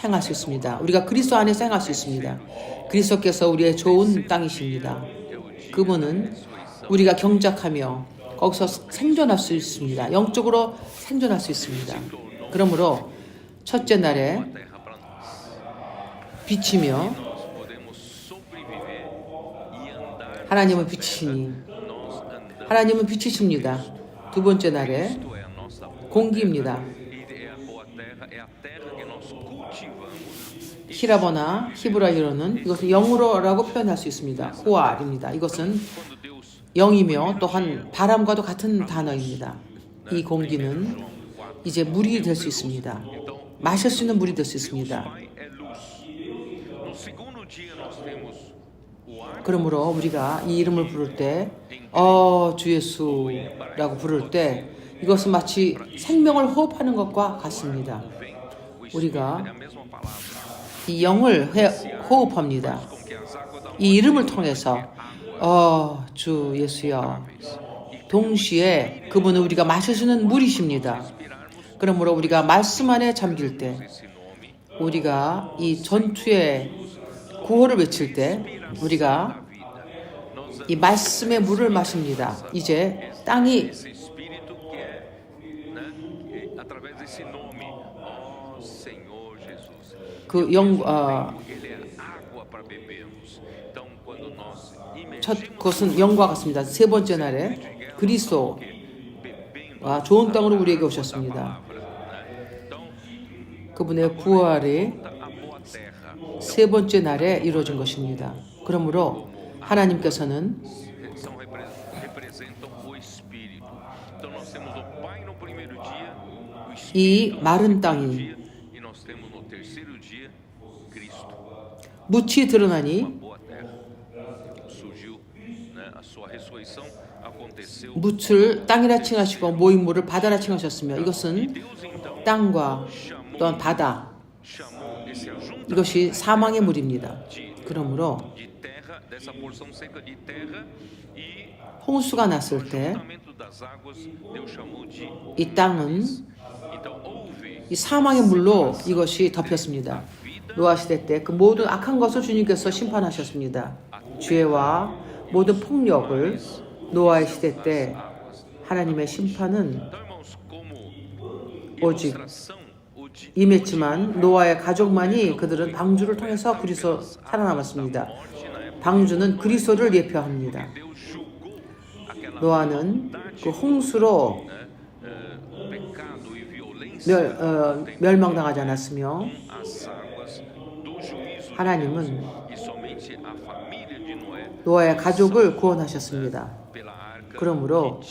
[SPEAKER 1] 행할 수 있습니다. 우리가 그리스도 안에서 행할 수 있습니다. 그리스도께서 우리의 좋은 땅이십니다. 그분은 우리가 경작하며 거기서 생존할 수 있습니다. 영적으로 생존할 수 있습니다. 그러므로 첫째 날에
[SPEAKER 2] Terra para nós.
[SPEAKER 1] 빛이며
[SPEAKER 2] Nós podemos sobreviver e andar.
[SPEAKER 1] 하나님은 빛이시니
[SPEAKER 2] Nós andamos.
[SPEAKER 1] 하나님은 빛이십니다. 두 번째 날에
[SPEAKER 2] Isto é a nossa boa
[SPEAKER 1] 공기입니다.
[SPEAKER 2] terra. E é a boa terra, é a terra que nós cultivamos.
[SPEAKER 1] 히라버나 히브라어로는 이것은 영으로라고 표현할 수 있습니다. 호알입니다. 이것은
[SPEAKER 2] Quando Deus
[SPEAKER 1] 영이며 또한 바람과도 같은 단어입니다. 이 공기는 이제 물이 될 수 있습니다. 마실 수 있는 물이 될 수 있습니다.
[SPEAKER 2] Pai é luz. No segundo dia nós temos o ar.
[SPEAKER 1] 그러므로 우리가 이 이름을 부를 때, 주 예수라고 부를 때 이것은 마치 생명을 호흡하는 것과 같습니다. 우리가
[SPEAKER 2] É a mesma palavra.
[SPEAKER 1] 이 영을 호흡합니다.
[SPEAKER 2] Como que as águas da
[SPEAKER 1] 이 이름을 통해서 주 예수여 동시에 그분은 우리가 마실 수 있는 물이십니다. 그러므로 우리가 말씀 안에 잠길 때
[SPEAKER 2] esse nome
[SPEAKER 1] 우리가 이 전투의 구호를 외칠 때 우리가 이 말씀의 물을 마십니다. 이제 땅이
[SPEAKER 2] esse espírito que é, né, através desse nome Ele é água para bebermos. Então, quando nós
[SPEAKER 1] 첫 것은 영과 같습니다. 세 번째 날에 그리스도와 좋은 땅으로 우리에게 오셨습니다. 그분의 부활이 세 번째 날에 이루어진 것입니다. 그러므로 하나님께서는 이 마른 땅이 묻이 드러나니 묻을 땅이라 칭하시고 모인 물을 바다라 칭하셨으며 이것은 땅과 또한 바다 이것이 사망의 물입니다. 그러므로 홍수가 났을 때 이 땅은 이 사망의 물로 이것이 덮였습니다. 노아 시대 때 그 모든 악한 것을 주님께서 심판하셨습니다. 죄와 모든 폭력을 노아의 시대 때 하나님의 심판은 오직 임했지만 노아의 가족만이 그들은 방주를 통해서 그리스도 살아남았습니다. 방주는 그리스도를 예표합니다. 노아는 그 홍수로 멸망당하지 않았으며 하나님은 노아의 가족을 구원하셨습니다. 그러므로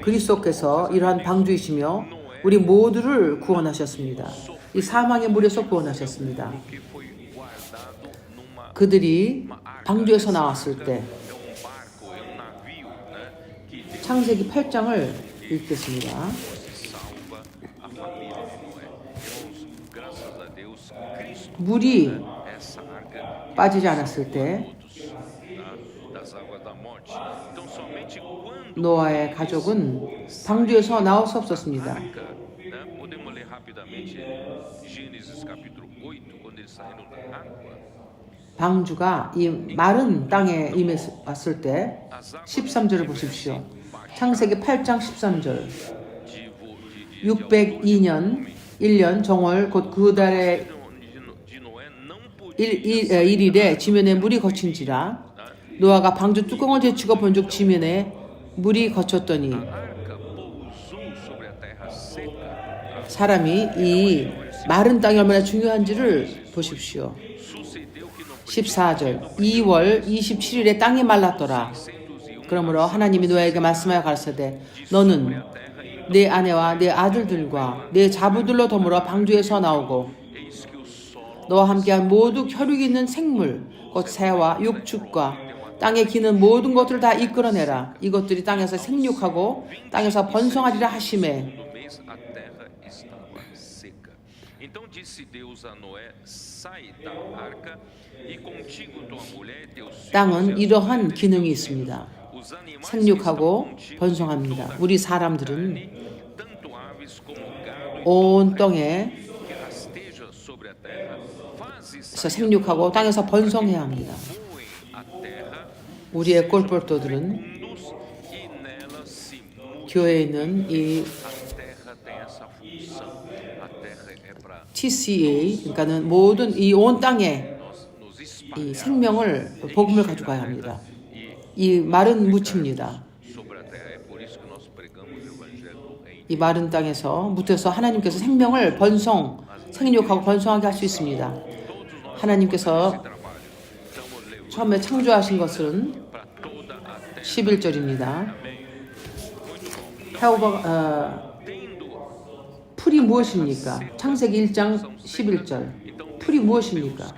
[SPEAKER 1] 그리스도께서 이러한 방주이시며 우리 모두를 구원하셨습니다. 이 사망의 물에서 구원하셨습니다. 그들이 방주에서 나왔을 때 창세기 8장을 읽겠습니다. 물이 빠지지 않았을 때 노아의 가족은 방주에서 나올 수 없었습니다. 방주가 이 마른 땅에 임했을 때 13절을 보십시오. 창세기 8장 13절 602년 1년 정월 곧 그 달의 1일에 지면에 물이 거친지라 노아가 방주 뚜껑을 제치고 본즉 지면에 물이 거쳤더니 사람이 이 마른 땅이 얼마나 중요한지를 보십시오. 14절 2월 27일에 땅이 말랐더라. 그러므로 하나님이 노아에게 말씀하여 가라사대 너는 내 아내와 내 아들들과 내 자부들로 더불어 방주에서 나오고 너와 함께한 모두 혈육이 있는 생물 곧 새와 육축과 땅에 기는 모든 것들을 다 이끌어내라. 이것들이 땅에서 생육하고 땅에서 번성하리라 하시매 땅은 이러한 기능이 있습니다. 생육하고 번성합니다. 우리 사람들은 온 땅에 생육하고 땅에서 번성해야 합니다. 우리의 꼴볼도들은 교회에 있는 이 TCA 그러니까는 모든 이 온 땅에 이 생명을 복음을 가져가야 합니다. 이 마른 묻입니다. 이 마른 땅에서 묻혀서 하나님께서 생명을 생육하고 번성하게 할 수 있습니다. 하나님께서 처음에 창조하신 것은 11절입니다. 풀이 무엇입니까? 창세기 1장 11절. 풀이 무엇입니까?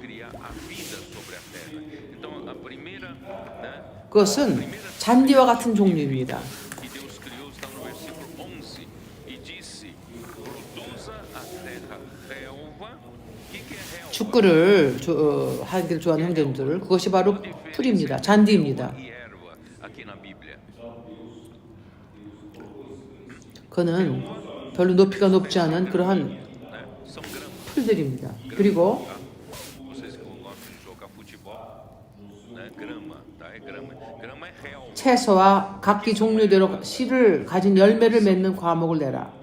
[SPEAKER 1] 그것은 잔디와 같은 종류입니다. 축구를 하기를 좋아하는 형제들 그것이 바로 풀입니다. 잔디입니다. 그는 별로 높이가 높지 않은 그러한 풀들입니다. 그리고 채소와 각기 종류대로 씨를 가진 열매를 맺는 과목을 내라.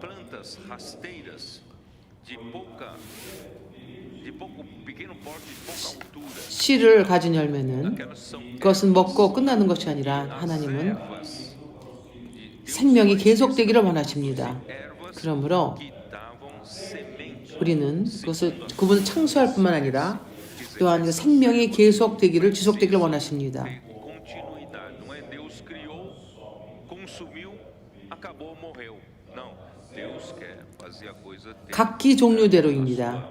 [SPEAKER 2] pequeno porte, pouca altura.
[SPEAKER 1] 씨를 가진 열매는
[SPEAKER 2] Aquelas são
[SPEAKER 1] 그것은 먹고 끝나는 것이 아니라 하나님은
[SPEAKER 2] ervas.
[SPEAKER 1] 생명이 계속되기를 원하십니다.
[SPEAKER 2] Ervas
[SPEAKER 1] 그러므로
[SPEAKER 2] que davam semente.
[SPEAKER 1] 우리는 그분을 창조할 뿐만 아니라 또한 그 생명이 계속되기를 지속되기를 원하십니다.
[SPEAKER 2] Continuidade. Não é Deus criou, consumiu, acabou, morreu. Não. Deus quer fazer a coisa dele.
[SPEAKER 1] 각기 종류대로입니다.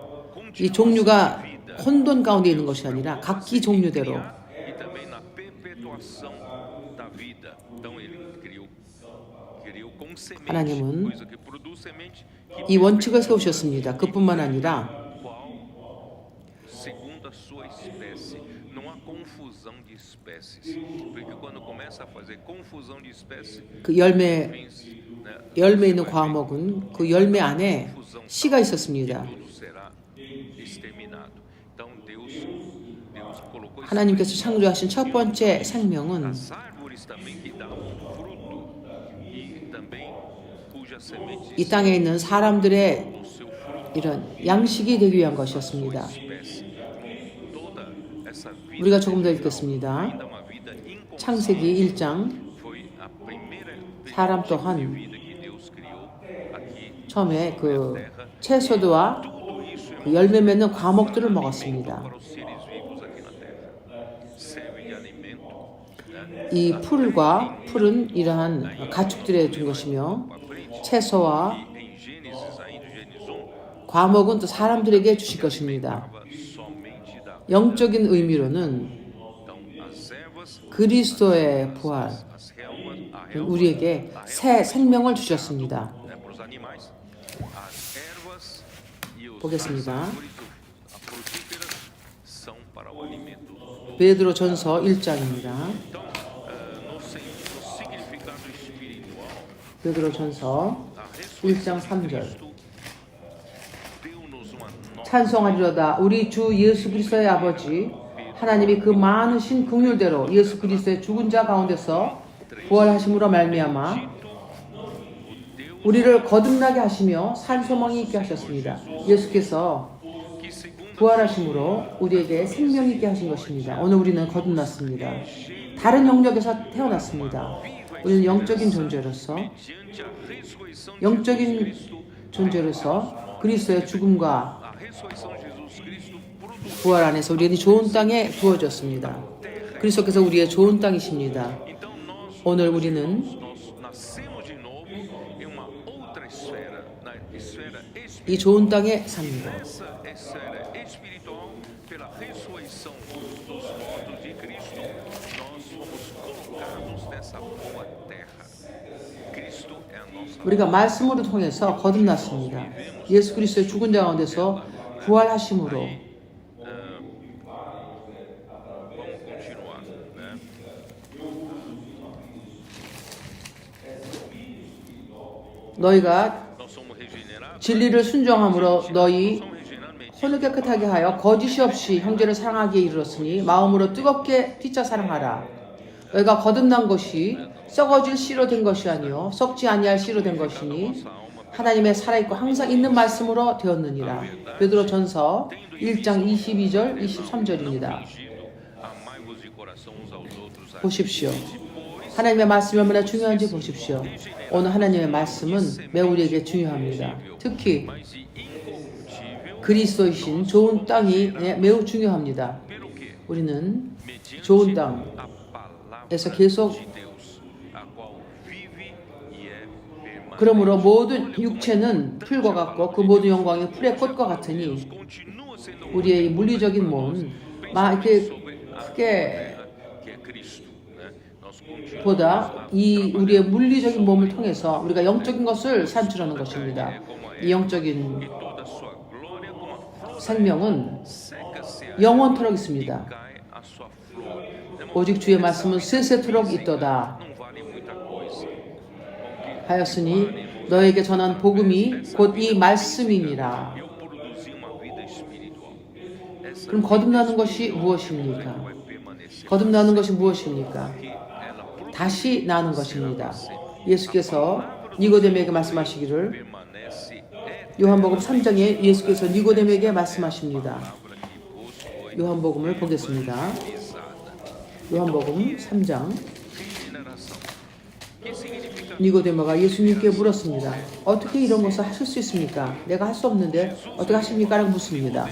[SPEAKER 1] 이 종류가 혼돈 가운데 있는 것이 아니라 각기 종류대로
[SPEAKER 2] E também na perpetuação da vida. Então ele criou com semente,
[SPEAKER 1] 하나님은
[SPEAKER 2] coisa que produz semente, que
[SPEAKER 1] 이 원칙을 세우셨습니다. 그뿐만 아니라
[SPEAKER 2] qual segundo a sua espécie. Não há confusão de espécies, porque quando começa a fazer confusão de espécies,
[SPEAKER 1] 그 열매 있는 과목은 그 열매 안에 씨가 있었습니다.
[SPEAKER 2] tudo será exterminado. Então Deus colocou
[SPEAKER 1] 하나님께서 창조하신 첫 번째 생명은
[SPEAKER 2] as árvores também que davam fruto e também cuja semente
[SPEAKER 1] 이 땅에 있는 사람들의
[SPEAKER 2] no seu fruto
[SPEAKER 1] 이런 양식이 되기 위한 것이었습니다.
[SPEAKER 2] espécie. Toda essa vida
[SPEAKER 1] 우리가 조금 더 읽겠습니다.
[SPEAKER 2] ainda uma vida inconsciente
[SPEAKER 1] 창세기 1장
[SPEAKER 2] foi a primeira
[SPEAKER 1] 사람 또한
[SPEAKER 2] vida que Deus criou aqui.
[SPEAKER 1] 처음에 그 채소도와
[SPEAKER 2] Tudo isso é
[SPEAKER 1] 그 열매 맺는 과목들을 먹었습니다.
[SPEAKER 2] para os seres vivos aqui na terra. Serve de alimento, né?
[SPEAKER 1] 이 풀은 이러한 가축들에 준 것이며 채소와
[SPEAKER 2] Em Gênesis, ainda Gênesis 1,
[SPEAKER 1] 과목은 또 사람들에게 주실 것입니다.
[SPEAKER 2] fala somente da
[SPEAKER 1] 영적인 의미로는
[SPEAKER 2] então as ervas,
[SPEAKER 1] 그리스도의 부활,
[SPEAKER 2] as relvas,
[SPEAKER 1] 우리에게 새 생명을 주셨습니다.
[SPEAKER 2] né, para os animais, as ervas e os
[SPEAKER 1] 보겠습니다.
[SPEAKER 2] as árvores frutíferas são para o alimento.
[SPEAKER 1] 베드로 전서 1장입니다.
[SPEAKER 2] Então, no significado espiritual,
[SPEAKER 1] 베드로 전서
[SPEAKER 2] a
[SPEAKER 1] 1장 3절.
[SPEAKER 2] Cristo deu-nos uma nova
[SPEAKER 1] 찬송하리로다 우리 주 예수 그리스도의 아버지 하나님이 그 많으신 긍휼대로 예수 그리스도의 죽은 자 가운데서 부활하심으로 말미암아 우리를 거듭나게 하시며 산 소망이 있게 하셨습니다. 예수께서
[SPEAKER 2] que segundo
[SPEAKER 1] 부활하심으로 우리에게 생명이 있게 하신 것입니다. 오늘 우리는 거듭났습니다. 다른 영역에서 태어났습니다. 우리는 영적인 존재로서
[SPEAKER 2] diante a ressurreição de
[SPEAKER 1] 영적인
[SPEAKER 2] Cristo,
[SPEAKER 1] 존재로서 그리스도의 죽음과
[SPEAKER 2] a ressurreição de Jesus Cristo produz.
[SPEAKER 1] 부활 안에서 우리는 좋은 땅에 부어졌습니다. 그리스도께서 우리의 좋은 땅이십니다.
[SPEAKER 2] Então nós
[SPEAKER 1] 오늘 우리는
[SPEAKER 2] nascemos de novo em uma outra esfera, na esfera espiritual.
[SPEAKER 1] 이 좋은 땅에 삽니다.
[SPEAKER 2] Essa esfera espiritual, pela ressurreição dos mortos de Cristo, nós fomos colocados nessa boa terra. Cristo é a nossa.
[SPEAKER 1] 우리가 말씀으로 통해서 거듭났습니다. 예수 그리스도의 죽은 자 가운데서 부활하심으로
[SPEAKER 2] Vamos continuar, né?
[SPEAKER 1] 너희가
[SPEAKER 2] Nós somos regenerados.
[SPEAKER 1] 진리를 순종함으로 너희
[SPEAKER 2] Somos regenerados.
[SPEAKER 1] 혼을 깨끗하게 하여 거짓이 없이 형제를 사랑하기에 이르렀으니 마음으로 뜨겁게 피차 사랑하라. 너희가 거듭난 것이 썩어질 씨로 된 것이 아니요 썩지 아니할 씨로 된 것이니 하나님의 살아있고 항상 있는 말씀으로 되었느니라. 베드로 전서 1장 22절 23절입니다.
[SPEAKER 2] Amai-vos de coração uns aos outros.
[SPEAKER 1] 보십시오. 하나님의 말씀이 얼마나 중요한지 보십시오. 오늘 하나님의 말씀은 매우 우리에게 중요합니다. 특히
[SPEAKER 2] Mas e incorruptível,
[SPEAKER 1] 그리스도이신 좋은 땅이 매우 중요합니다.
[SPEAKER 2] pelo que?
[SPEAKER 1] 우리는
[SPEAKER 2] Mediante
[SPEAKER 1] 좋은 땅,
[SPEAKER 2] a palavra
[SPEAKER 1] 에서 계속
[SPEAKER 2] de Deus, a qual vive e é permanente.
[SPEAKER 1] 그러므로 모든 육체는 풀과 같고 그 모든 영광이 풀의 꽃과 같으니
[SPEAKER 2] Continua sendo
[SPEAKER 1] 우리의 이 물리적인 몸은 막 이렇게 크게
[SPEAKER 2] que é Cristo, né? Nós continuamos
[SPEAKER 1] 보다 이 우리의 물리적인 몸을 통해서 우리가 영적인 것을 산출하는 것입니다. 이 영적인
[SPEAKER 2] e toda a sua glória como a flor
[SPEAKER 1] 생명은
[SPEAKER 2] seca-se
[SPEAKER 1] 영원토록 있습니다.
[SPEAKER 2] cai a sua flor. Né?
[SPEAKER 1] 오직 주의 말씀은 세세토록 있도다
[SPEAKER 2] Não vale muita coisa.
[SPEAKER 1] 하였으니 너에게 전한 복음이 곧 이 말씀이니라.
[SPEAKER 2] Eu produzi uma vida espiritual. Essa
[SPEAKER 1] 그럼 거듭나는 것이 무엇입니까?
[SPEAKER 2] vai permanecer.
[SPEAKER 1] 거듭나는 것이 무엇입니까?
[SPEAKER 2] Que ela
[SPEAKER 1] 다시 나는 것입니다. 예수께서 니고데모에게 말씀하시기를
[SPEAKER 2] permanece
[SPEAKER 1] 요한복음 3장에 예수께서 니고데모에게 말씀하십니다. 요한복음을 보겠습니다. 요한복음 3장. 니고데모가 예수님께 물었습니다. 어떻게 이런 것을 하실 수 있습니까? 내가 할 수 없는데 어떻게 하십니까? 라고 묻습니다.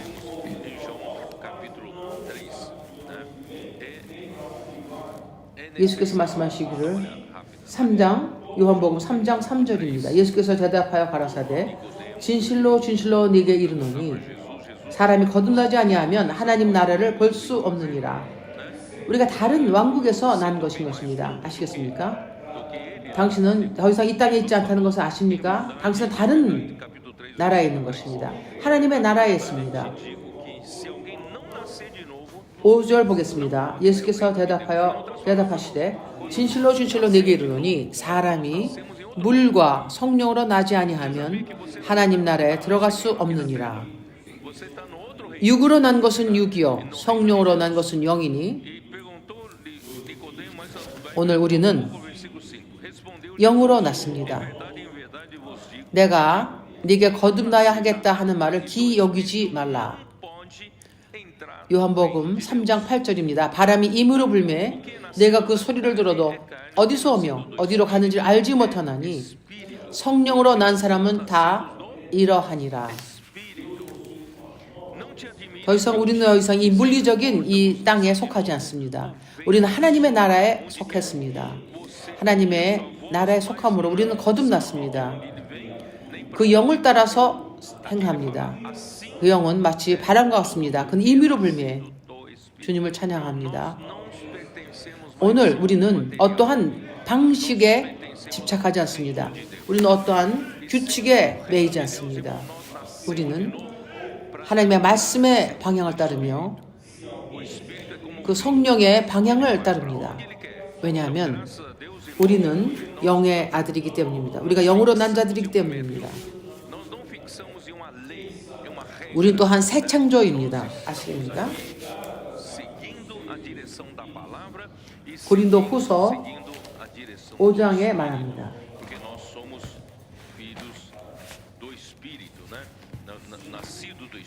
[SPEAKER 1] 예수께서 말씀하시기를 3장 요한복음 3장 3절입니다. 예수께서 대답하여 가라사대 진실로 진실로 네게 이르노니 사람이 거듭나지 아니하면 하나님 나라를 볼 수 없느니라. 우리가 다른 왕국에서 난 것입니다. 아시겠습니까? 당신은 더 이상 이 땅에 있지 않다는 것을 아십니까? 당신은 다른 나라에 있는 것입니다. 하나님의 나라에 있습니다. 5절 보겠습니다. 예수께서 대답하시되 진실로 진실로 내게 이르노니 사람이 물과 성령으로 나지 아니하면 하나님 나라에 들어갈 수 없느니라. 육으로 난 것은 육이요 성령으로 난 것은 영이니 오늘 우리는 영으로 났습니다. 내가 네게 거듭나야 하겠다 하는 말을 기여기지 말라. 요한복음 3장 8절입니다. 바람이 임으로 불매 내가 그 소리를 들어도 어디서 오며 어디로 가는지 알지 못하나니 성령으로 난 사람은 다 이러하니라. 우리는 더 이상 이 물리적인 이 땅에 속하지 않습니다. 우리는 하나님의 나라에 속했습니다. 하나님의 나라에 속함으로 우리는 거듭났습니다. 그 영을 따라서 행합니다. 그 영은 마치 바람과 같습니다. 그는 임의로 불매 주님을 찬양합니다. 오늘 우리는 어떠한 방식에 집착하지 않습니다. 우리는 어떠한 규칙에 매이지 않습니다. 우리는 하나님의 말씀의 방향을 따르며 그 성령의 방향을 따릅니다. 왜냐하면 우리는 영의 아들이기 때문입니다. 우리가 영으로 난 자들이기 때문입니다. 우리는 또한 새 창조입니다. 아십니까? 고린도 후서 5장에 말합니다.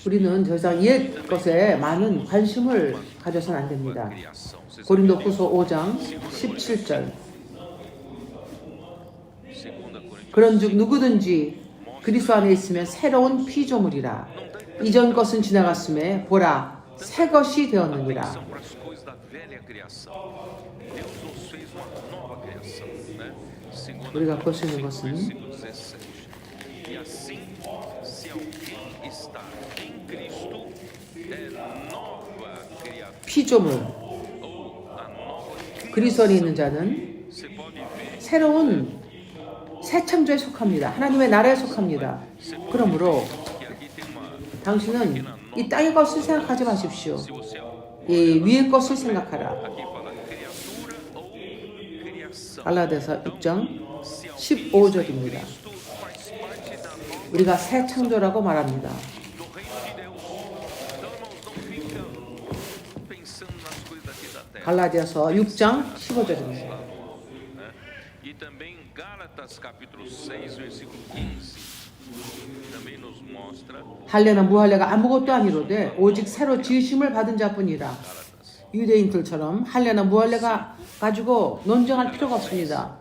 [SPEAKER 1] 우리는 더 이상 옛 것에 많은 관심을 가져서는 안 됩니다. 고린도 후서 5장 17절. 그런즉 누구든지 그리스도 안에 있으면 새로운 피조물이라. 이전 것은 지나갔음에 보라 새 것이 되었느니라. 우리가 볼 수 있는 것은 피조물, 그리스도 안에 있는 자는 새로운 새 창조에 속합니다. 하나님의 나라에 속합니다. 그러므로 당신은 이 땅의 것을 생각하지 마십시오. 이 위의 것을 생각하라. 갈라디아서 6장 15절입니다. 우리가 새 창조라고 말합니다. 갈라디아서 6장 15절입니다. 할례나 무할례가 아무것도 아니로되 오직 새로 지으심을 받은 자뿐이라. 유대인들처럼 할례나 무할례가 가지고 논쟁할 필요가 없습니다.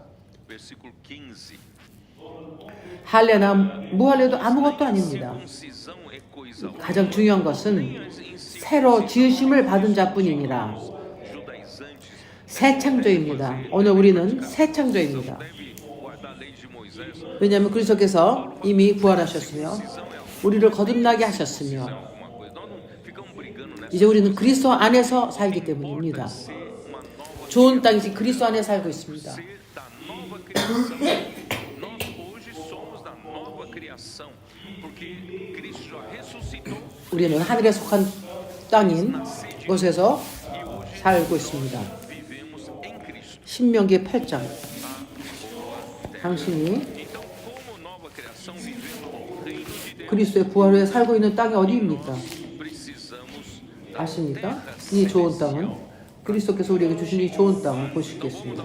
[SPEAKER 1] 할례나 무할례도 아무것도 아닙니다. 가장 중요한 것은 새로 지으심을 받은 자뿐이니라. 새 창조입니다. 오늘 우리는 새 창조입니다. 왜냐하면 그리스도께서 이미 부활하셨으며 우리를 거듭나게 하셨으며 이제 우리는 그리스도 안에서 살기 때문입니다. 좋은 땅이지 그리스도 안에 살고 있습니다. 우리는 하늘에 속한 땅인 곳에서 살고 있습니다. 신명기 8장. 당신이 그리스도의 부활 후에 살고 있는 땅이 어디입니까? 아십니까? 이 좋은 땅은 그리스도께서 우리에게 주신 이 좋은 땅을 보시겠습니다.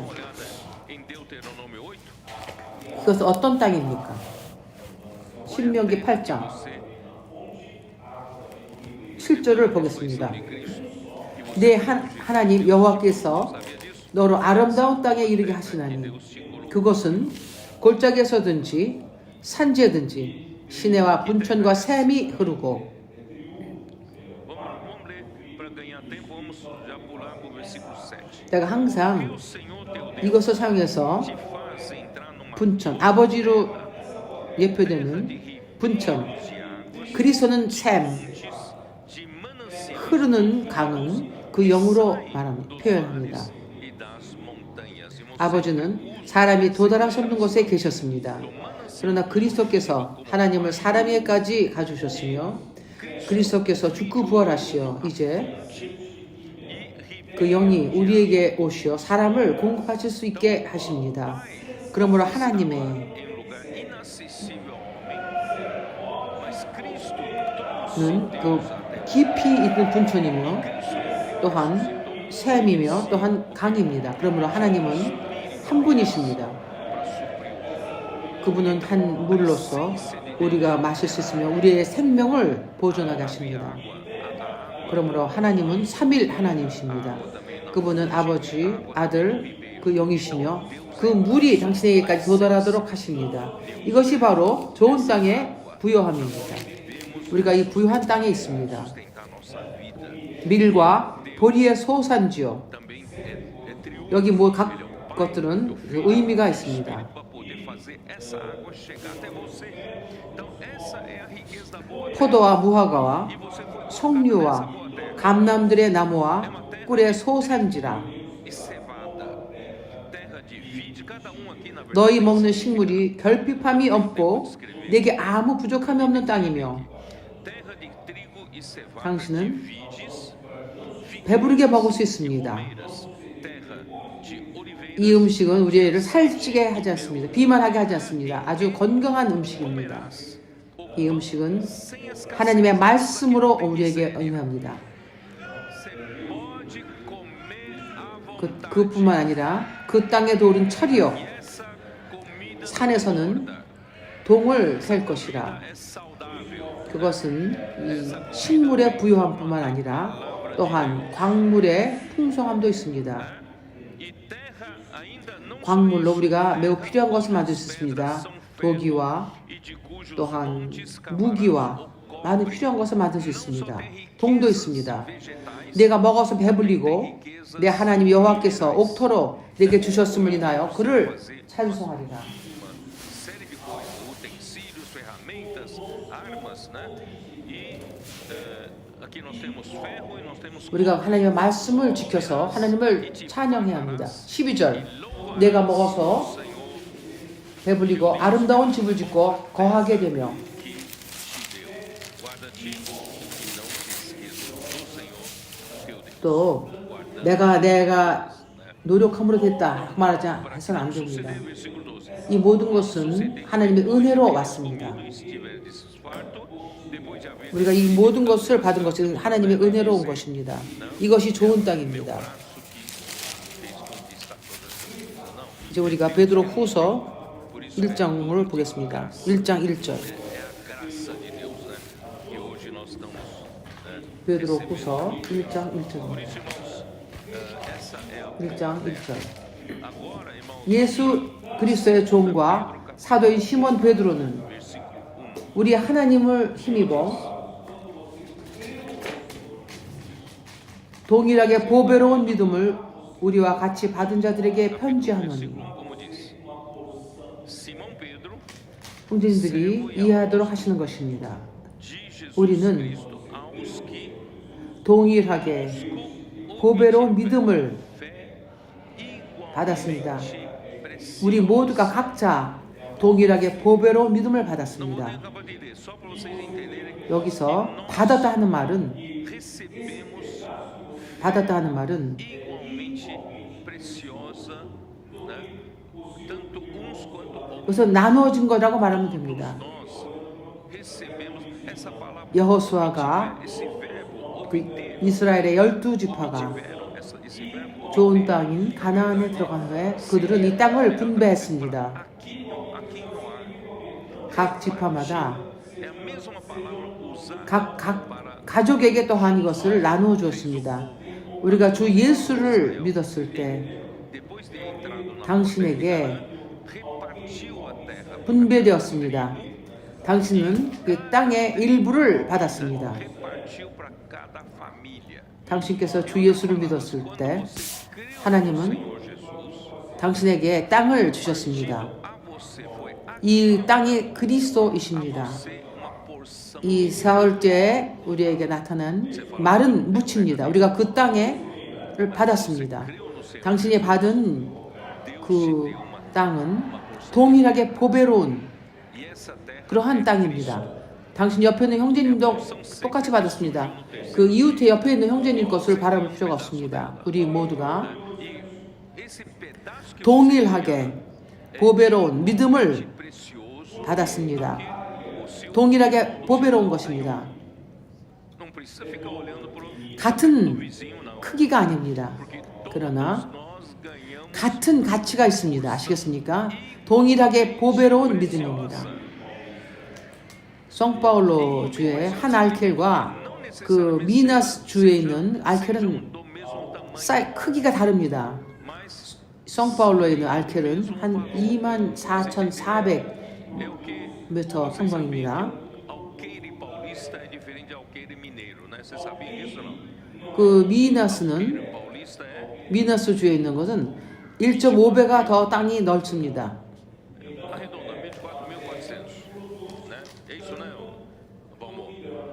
[SPEAKER 1] 그것은 어떤 땅입니까? 신명기 8장 7절을 보겠습니다. 내 하나님 여호와께서 너로 아름다운 땅에 이르게 하시나니 그것은 골짜기에서든지 산지에든지 시내와 분천과 샘이 흐르고. 내가 항상 이것을 사용해서 분천, 아버지로 예표되는 분천, 그리스도는 샘, 흐르는 강은 그 영으로 표현합니다. 아버지는 사람이 도달할 수 없는 곳에 계셨습니다. 그러나 그리스도께서 하나님을 사람에게까지 가주셨으며 그리스도께서 죽고 부활하시어 이제 그 영이 우리에게 오시어 사람을 공급하실 수 있게 하십니다. 그러므로 하나님의 그 깊이 있는 분천이며 또한 샘이며 또한 강입니다. 그러므로 하나님은 한 분이십니다. 그분은 한 물로서 우리가 마실 수 있으며 우리의 생명을 보존하게 하십니다. 그러므로 하나님은 삼일 하나님이십니다. 그분은 아버지, 아들, 그 영이시며 그 물이 당신에게까지 도달하도록 하십니다. 이것이 바로 좋은 땅의 부요함입니다. 우리가 이 부요한 땅에 있습니다. 밀과 보리의 소산지요. 여기 각 것들은 의미가 있습니다. 포도와 무화과와 석류와 감람들의 나무와 꿀의 소산지라. 너희 먹는 식물이 결핍함이 없고 내게 아무 부족함이 없는 땅이며 당신은 배부르게 먹을 수 있습니다. 이 음식은 우리를 살찌게 하지 않습니다. 비만하게 하지 않습니다. 아주 건강한 음식입니다. 이 음식은 하나님의 말씀으로 우리에게 응합니다. 그뿐만 아니라 그 땅에도 오른 철이요 산에서는 동을 셀 것이라. 그것은 이 식물의 부요함뿐만 아니라 또한 광물의 풍성함도 있습니다. 광물로 우리가 매우 필요한 것을 만들 수 있습니다. 도기와 또한 무기와 많은 필요한 것을 만들 수 있습니다. 동도 있습니다. 내가 먹어서 배불리고 내 하나님 여호와께서 옥토로 내게 주셨음을 인하여 그를 찬송하리라. 우리가 하나님의 말씀을 지켜서 하나님을 찬양해야 합니다. 12절 내가 먹어서 배불리고 아름다운 집을 짓고 거하게 되며. 또 내가 노력함으로 됐다 말하지 해서는 안 됩니다. 이 모든 것은 하나님의 은혜로 왔습니다. 우리가 이 모든 것을 받은 것은 하나님의 은혜로 온 것입니다. 이것이 좋은 땅입니다. 이제 우리가 베드로 후서 1장을 보겠습니다. 1장 1절. 베드로 후서 1장 1절입니다. 1장 1절. 예수 그리스도의 종과 사도인 시몬 베드로는 우리 하나님을 힘입어 동일하게 보배로운 믿음을 우리와 같이 받은 자들에게 편지하노니. 형제님들이 이해하도록 하시는 것입니다. 우리는 동일하게 보배로운 믿음을 받았습니다. 우리 모두가 각자 동일하게 보배로운 믿음을 받았습니다. 여기서 받았다 하는 말은 우선 나누어진 거라고 말하면 됩니다. 여호수아가 그 이스라엘의 12지파가 좋은 땅인 가나안에 들어간 후에 그들은 이 땅을 분배했습니다. 각 지파마다
[SPEAKER 2] É a mesma palavra usada
[SPEAKER 1] 각
[SPEAKER 2] para
[SPEAKER 1] 가족에게 또한 이것을 나누어 주었습니다. 우리가 주 예수를 믿었을 때
[SPEAKER 2] depois de entrado na
[SPEAKER 1] 당신에게
[SPEAKER 2] repartiu a terra,
[SPEAKER 1] 분배되었습니다. 당신은 그 땅의 일부를 받았습니다.
[SPEAKER 2] repartiu para cada família.
[SPEAKER 1] 당신께서 주 예수를 믿었을 때
[SPEAKER 2] Você creu no
[SPEAKER 1] 하나님은
[SPEAKER 2] Senhor Jesus.
[SPEAKER 1] 당신에게 땅을 주셨습니다.
[SPEAKER 2] A você foi a
[SPEAKER 1] 이 땅이 그리스도이십니다.
[SPEAKER 2] você uma porção.
[SPEAKER 1] 이 사흘째에 우리에게 나타난 마른 묻입니다. 우리가 그 땅에를 받았습니다. 당신이 받은 그 땅은 동일하게 보배로운
[SPEAKER 2] E essa terra
[SPEAKER 1] 그러한 땅입니다. 당신 옆에 있는 형제님도 똑같이 받았습니다. 그 이웃의 옆에 있는 형제님 것을 바라볼 필요가 없습니다. 우리 모두가
[SPEAKER 2] e esse pedaço que
[SPEAKER 1] 동일하게 보배로운 믿음을
[SPEAKER 2] precioso,
[SPEAKER 1] 받았습니다.
[SPEAKER 2] o seu
[SPEAKER 1] 동일하게 보배로운 것입니다.
[SPEAKER 2] não precisa ficar olhando para o
[SPEAKER 1] 같은
[SPEAKER 2] vizinho não,
[SPEAKER 1] 크기가 아닙니다.
[SPEAKER 2] porque
[SPEAKER 1] 그러나
[SPEAKER 2] nós ganhamos
[SPEAKER 1] 같은 가치가 있습니다. 아시겠습니까? 동일하게 보배로운 믿음입니다. 성파울로 주의 한 알켈과 그 미나스 주에 있는 알켈은
[SPEAKER 2] do mesmo tamanho,
[SPEAKER 1] 크기가 다릅니다.
[SPEAKER 2] mas
[SPEAKER 1] 성파울로에 있는 알켈은 한 24,400m
[SPEAKER 2] é o que
[SPEAKER 1] 성방입니다.
[SPEAKER 2] alqueire paulista é diferente de alqueire mineiro, né? Você sabia disso não?
[SPEAKER 1] 그 미나스는
[SPEAKER 2] Alqueire paulista é
[SPEAKER 1] 미나스 주에 있는 것은 1.5배가 더 땅이 넓습니다.
[SPEAKER 2] arredondamente 4.400, né? É isso, né? Vamos,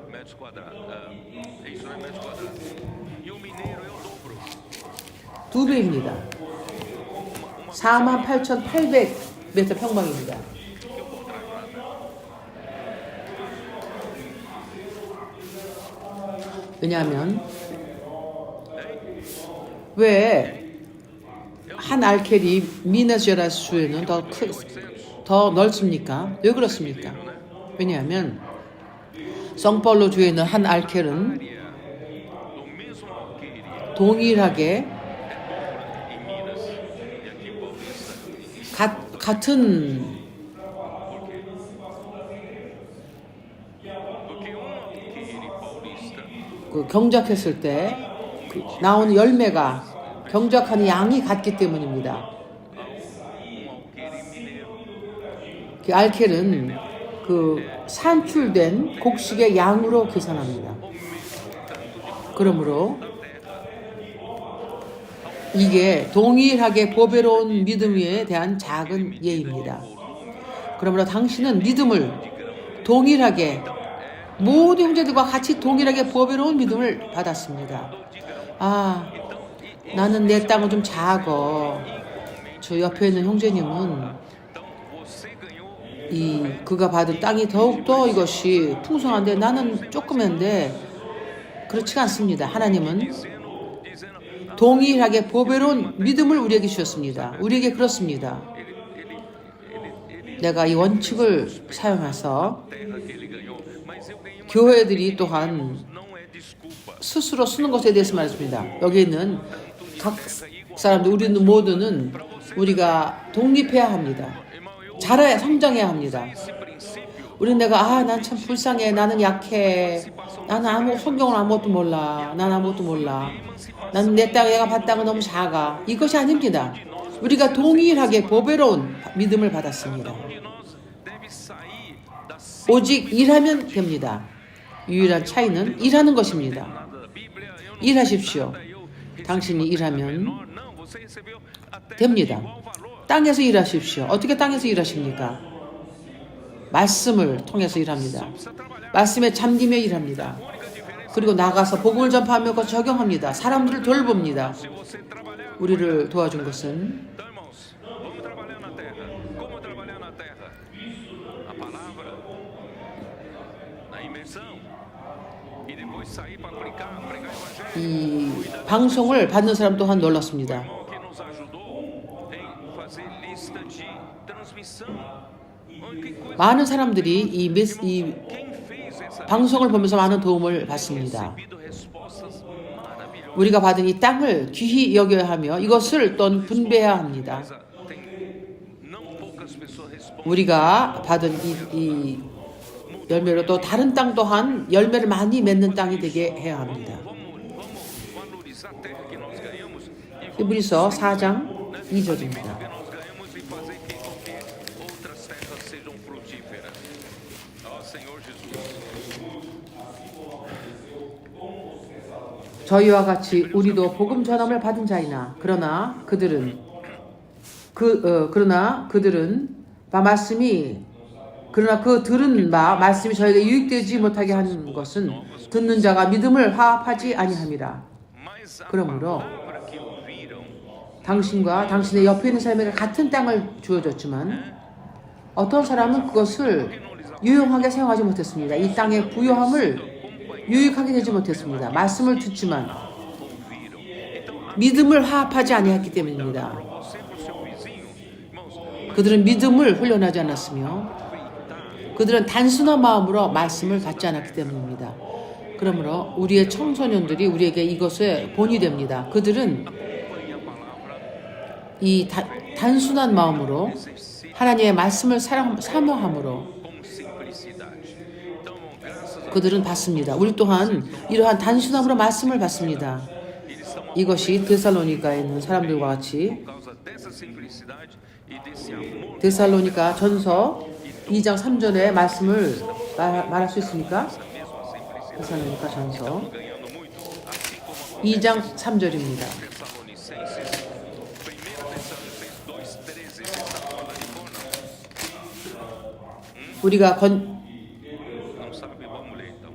[SPEAKER 2] metros quadrados. É isso, né? Metros quadrados. E o mineiro é o dobro.
[SPEAKER 1] 2배입니다. 48,800m 평방입니다. 왜냐하면 왜 한 알켈이 미나스제라스 주에는 더 넓습니까? 왜 그렇습니까? 왜냐하면 성파울로 주에 있는 한 알켈은
[SPEAKER 2] Do mesmo alqueire
[SPEAKER 1] 동일하게
[SPEAKER 2] em Minas e aqui em Paulista.
[SPEAKER 1] 같은
[SPEAKER 2] Porque um alqueire paulista
[SPEAKER 1] 그 경작했을 때 나오는 열매가 경작하는 양이 같기 때문입니다.
[SPEAKER 2] alqueire mineiro.
[SPEAKER 1] 그 알켈은 그 산출된 곡식의 양으로 계산합니다. 그러므로 이게 동일하게 보배로운 믿음에 대한 작은 예입니다. 그러므로 당신은 믿음을 동일하게 모든 형제들과 같이 동일하게 보배로운 믿음을 받았습니다. 아, 나는 내 땅은 좀 작어. 저 옆에 있는 형제님은
[SPEAKER 2] Então você ganhou
[SPEAKER 1] 그가 받은 땅이 더욱더 이것이 풍성한데 나는 조그만데 그렇지가 않습니다. 하나님은
[SPEAKER 2] dizendo
[SPEAKER 1] 동일하게 보배로운 믿음을 우리에게 주셨습니다. 우리에게 그렇습니다. 내가 이 원칙을 사용해서
[SPEAKER 2] terra que ele ganhou, mas eu ganhei uma
[SPEAKER 1] 교회들이 또한
[SPEAKER 2] não é desculpa.
[SPEAKER 1] 스스로 쓰는 것에 대해서 말했습니다. 여기 있는 각 사람들, 우리는 모두는 우리가 독립해야 합니다. 자라야 성장해야 합니다.
[SPEAKER 2] Esse princípio
[SPEAKER 1] 우리는 내가 난 참 불쌍해, 나는 약해, 나는 성경을 아무것도 몰라, 난 아무것도 몰라, 나는 내 땅, 내가 받은 땅은 너무 작아. 이것이 아닙니다. 우리가 동일하게 보배로운 믿음을 받았습니다.
[SPEAKER 2] de nós deve sair da
[SPEAKER 1] 오직 일하면 됩니다. 유일한 차이는 일하는 것입니다.
[SPEAKER 2] nada da Bíblia. Eu não
[SPEAKER 1] 일하십시오.
[SPEAKER 2] eu
[SPEAKER 1] 당신이 일하면
[SPEAKER 2] não, você recebeu a terra de
[SPEAKER 1] 됩니다.
[SPEAKER 2] igual valor.
[SPEAKER 1] 땅에서 일하십시오. 어떻게 땅에서 일하십니까? 말씀을 통해서 일합니다.
[SPEAKER 2] Precisa trabalhar.
[SPEAKER 1] 말씀에 잠기며 일합니다.
[SPEAKER 2] A única diferença
[SPEAKER 1] 그리고 나가서 복음을 전파하며 그것 적용합니다. 사람들을 돌봅니다.
[SPEAKER 2] se você trabalhar.
[SPEAKER 1] 우리를 도와준 것은
[SPEAKER 2] Então, irmãos, vamos trabalhar na terra. Como trabalhar na terra? A palavra, na imersão, e depois sair para aplicar, pregar o evangelho.
[SPEAKER 1] 이 방송을 받는 사람 또한 놀랐습니다.
[SPEAKER 2] O que nos ajudou em fazer lista de transmissão. Que coisa,
[SPEAKER 1] 많은 사람들이 이
[SPEAKER 2] quem fez essa
[SPEAKER 1] 방송을 보면서 많은 도움을 받습니다.
[SPEAKER 2] recebido respostas maravilhosas.
[SPEAKER 1] 우리가 받은 이 땅을 귀히 여겨야 하며 이것을 또 분배해야 합니다.
[SPEAKER 2] Mas tem não poucas pessoas respondem.
[SPEAKER 1] 우리가 받은 이 열매로 또 다른 땅 또한 열매를 많이 맺는 땅이 되게 해야 합니다.
[SPEAKER 2] Vamos valorizar a terra que nós ganhamos e
[SPEAKER 1] 히브리서 4장
[SPEAKER 2] que
[SPEAKER 1] 2절입니다.
[SPEAKER 2] nós ganhamos e fazer com que outras terras sejam frutíferas. Ó Senhor Jesus.
[SPEAKER 1] 저희와 같이 우리도 복음 전함을 받은 자이나 그러나 그들은 들은 바 말씀이 저에게 유익되지 못하게 하는 것은 듣는 자가 믿음을 화합하지 아니함이라.
[SPEAKER 2] Mas a
[SPEAKER 1] 그러므로
[SPEAKER 2] palavra que ouviram
[SPEAKER 1] 당신과 당신의 옆에 있는 사람에게 같은 땅을 주어졌지만 어떤 사람은 그것을 유용하게 사용하지 못했습니다. 이 땅의 부요함을 유익하게 되지 못했습니다. 말씀을 듣지만 믿음을 화합하지 아니했기 때문입니다.
[SPEAKER 2] você para o seu vizinho, irmãos,
[SPEAKER 1] 그들은 믿음을 훈련하지 않았으며 그들은 단순한 마음으로 말씀을 갖지 않았기 때문입니다. 그러므로 우리의 청소년들이 우리에게 이것의 본이 됩니다. 그들은
[SPEAKER 2] acompanhe a palavra
[SPEAKER 1] 이 단순한 마음으로 하나님의 말씀을 사모함으로
[SPEAKER 2] com simplicidade. Então, graças a
[SPEAKER 1] 그들은 받습니다. 우리 또한 이러한 단순함으로 말씀을 받습니다.
[SPEAKER 2] eles são
[SPEAKER 1] 이것이 데살로니가에 있는 사람들과 같이
[SPEAKER 2] por causa dessa simplicidade e desse amor
[SPEAKER 1] 데살로니가 전서 2장 3절의 말씀을 말할 수 있습니까?
[SPEAKER 2] mesma simplicidade.
[SPEAKER 1] 데살로니가 전서
[SPEAKER 2] Ganhando muito, assim como
[SPEAKER 1] 2장 3절입니다.
[SPEAKER 2] Tessalonicenses, 1 Tessalonicenses 2:13, você está falando de cor, não?
[SPEAKER 1] 우리가
[SPEAKER 2] Não sabe? Vamos ler então.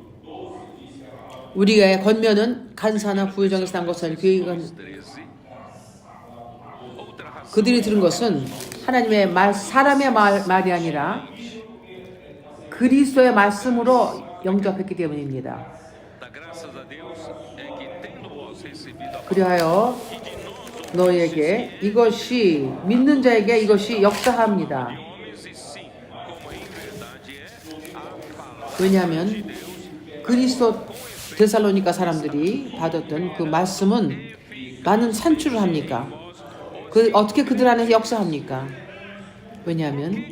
[SPEAKER 1] 우리의 권면은 간사나 부유정에서 난 것을 교회가
[SPEAKER 2] 13. Outra razão
[SPEAKER 1] 그들이 들은 것은 하나님의 말, 사람의 말이 아니라 그리스도의 말씀으로 영접했기 때문입니다.
[SPEAKER 2] da graças a Deus é que tendo vós recebido a
[SPEAKER 1] 그리하여 너희에게 이것이 믿는 자에게 이것이 역사합니다.
[SPEAKER 2] homens e sim, como em verdade é a palavra
[SPEAKER 1] 왜냐하면 그리스도 데살로니가 사람들이 받았던 그 말씀은 많은 산출을 합니까? 어떻게 그들 안에서 역사합니까? 왜냐하면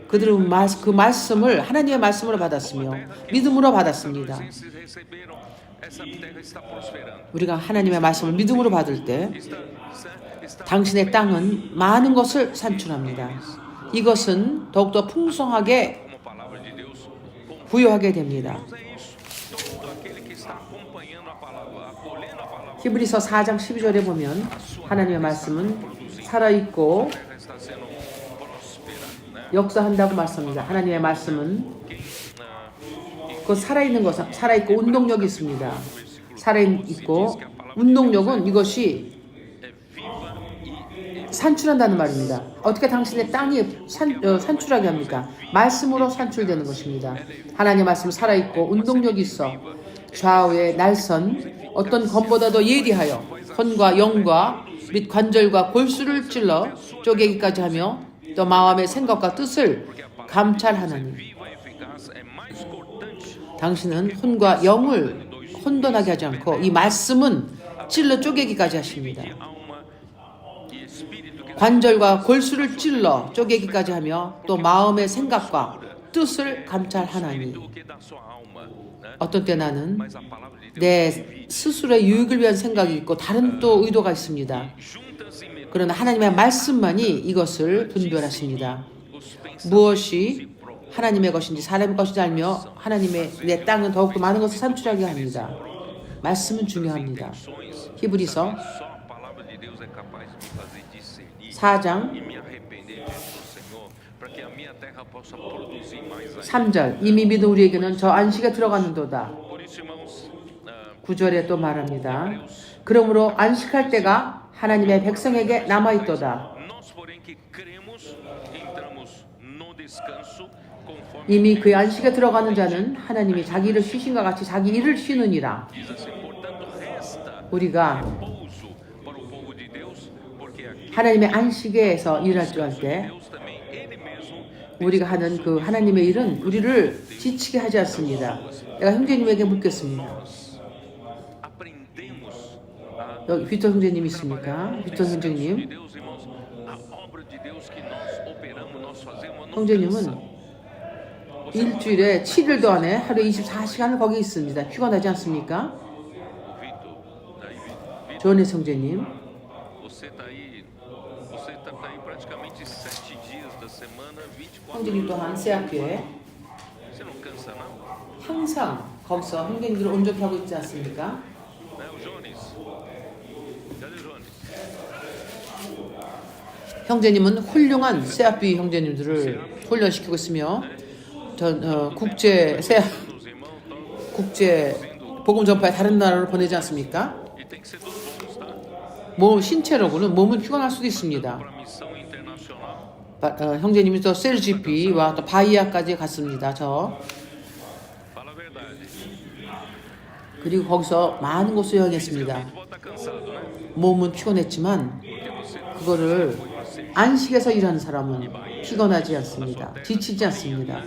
[SPEAKER 1] 그들은 그 말씀을 하나님의 말씀으로 받았으며 믿음으로 받았습니다.
[SPEAKER 2] vocês receberam, essa terra está prosperando.
[SPEAKER 1] 우리가 하나님의 말씀을 믿음으로 받을 때
[SPEAKER 2] Está
[SPEAKER 1] 당신의 땅은 많은 것을 산출합니다. 이것은 더욱더 풍성하게
[SPEAKER 2] como palavra de Deus.
[SPEAKER 1] 부여하게 됩니다.
[SPEAKER 2] É isso. Todo aquele que está acompanhando a palavra, acolhendo a palavra,
[SPEAKER 1] 히브리서 4장 12절에 보면 하나님의 말씀은 살아있고
[SPEAKER 2] a terra está sendo próspera, né?
[SPEAKER 1] 역사한다고 말씀합니다. 하나님의 말씀은 그 살아있는 것, 살아있고 운동력이 있습니다. 살아있고 운동력은 이것이
[SPEAKER 2] É viva e
[SPEAKER 1] 산출한다는 말입니다. 어떻게 당신의 땅이 산출하게 합니까? 말씀으로 산출되는 것입니다. 하나님의 말씀은 살아있고 운동력이 있어 좌우의 날선 어떤 검보다도 예리하여 혼과 영과 및 관절과 골수를 찔러 쪼개기까지 하며 또 마음의 생각과 뜻을 감찰하나니
[SPEAKER 2] viva e eficaz é mais cortante
[SPEAKER 1] 당신은 혼과 영을 혼돈하게 하지 않고 이 말씀은 찔러 쪼개기까지 하십니다.
[SPEAKER 2] alma e espírito que
[SPEAKER 1] 관절과 골수를 찔러 쪼개기까지 하며 또 마음의 생각과 뜻을 감찰하나니
[SPEAKER 2] do que da sua alma, né?
[SPEAKER 1] 어떤 때 나는
[SPEAKER 2] Mas a palavra de Deus
[SPEAKER 1] 내 스스로의 유익을 위한 생각이 있고 다른 또 의도가 있습니다.
[SPEAKER 2] junta-se mesmo
[SPEAKER 1] 그러나 하나님의 말씀만이 이것을 분별하십니다.
[SPEAKER 2] os pensamentos
[SPEAKER 1] 무엇이 하나님의 것인지 사람의 것인지 알며 하나님의 내 땅은 더욱더 많은 것을 산출하게 합니다. 말씀은 중요합니다.
[SPEAKER 2] intenções.
[SPEAKER 1] 히브리서
[SPEAKER 2] Só a palavra de Deus é capaz de me fazer discernir
[SPEAKER 1] 4장
[SPEAKER 2] e me arrepender diante do Senhor, para que a minha terra possa produzir mais ainda.
[SPEAKER 1] 3절 이미 믿은 우리에게는 저 안식에 들어갔는도다.
[SPEAKER 2] Por isso, irmãos,
[SPEAKER 1] 9절에 또 말합니다. 그러므로 안식할 때가 하나님의 백성에게 남아있도다.
[SPEAKER 2] nós, porém, que cremos, entramos no descanso conforme
[SPEAKER 1] 이미 그 안식에 들어가는 자는 하나님이 자기 일을 쉬신과 같이 자기 일을 쉬느니라.
[SPEAKER 2] diz assim, portanto, resta
[SPEAKER 1] 우리가
[SPEAKER 2] pouso para o povo de Deus, porque aqui
[SPEAKER 1] 하나님의 안식에서 일할 줄 알 때
[SPEAKER 2] Deus também, Ele mesmo,
[SPEAKER 1] 우리가 하는 그 하나님의 일은 우리를 지치게 하지 않습니다. 내가 형제님에게 묻겠습니다.
[SPEAKER 2] aprendemos a
[SPEAKER 1] 여기 휘터 형제님 있습니까? 휘터
[SPEAKER 2] de
[SPEAKER 1] 형제님.
[SPEAKER 2] Deus, irmãos, a obra de Deus que nós operamos, nós fazemos, não
[SPEAKER 1] 형제님은
[SPEAKER 2] cansa.
[SPEAKER 1] 일주일에 7일도 안에 하루에 24시간을 거기 있습니다. 피곤하지 않습니까?
[SPEAKER 2] O Vitor, daí, Vitor,
[SPEAKER 1] 조은혜 성재님.
[SPEAKER 2] você tá aí praticamente 7 dias da semana, 24
[SPEAKER 1] 형제님 또한 새학교에
[SPEAKER 2] Você não cansa não?
[SPEAKER 1] 항상 거기서 형제님들을 온전히 하고 있지 않습니까?
[SPEAKER 2] Né, o Jones? Cadê o Jones?
[SPEAKER 1] 형제님은 훌륭한 새학비 형제님들을 훈련시키고 있으며 국제
[SPEAKER 2] Os irmãos estão
[SPEAKER 1] 국제 복음 전파에 다른 나라로 보내지 않습니까?
[SPEAKER 2] e tem que ser dos bons, tá?
[SPEAKER 1] 몸 신체로는 몸은 피곤할 수도 있습니다.
[SPEAKER 2] Para missão internacional.
[SPEAKER 1] 형제님이 또 셀지피와 또 바이아까지 갔습니다.
[SPEAKER 2] Fala a verdade.
[SPEAKER 1] 그리고 거기서 많은 곳을 여행했습니다.
[SPEAKER 2] Pode estar cansado, né?
[SPEAKER 1] 몸은 피곤했지만
[SPEAKER 2] Porque você
[SPEAKER 1] 그거를 안식에서 일하는 사람은 피곤하지 않습니다. 지치지 않습니다.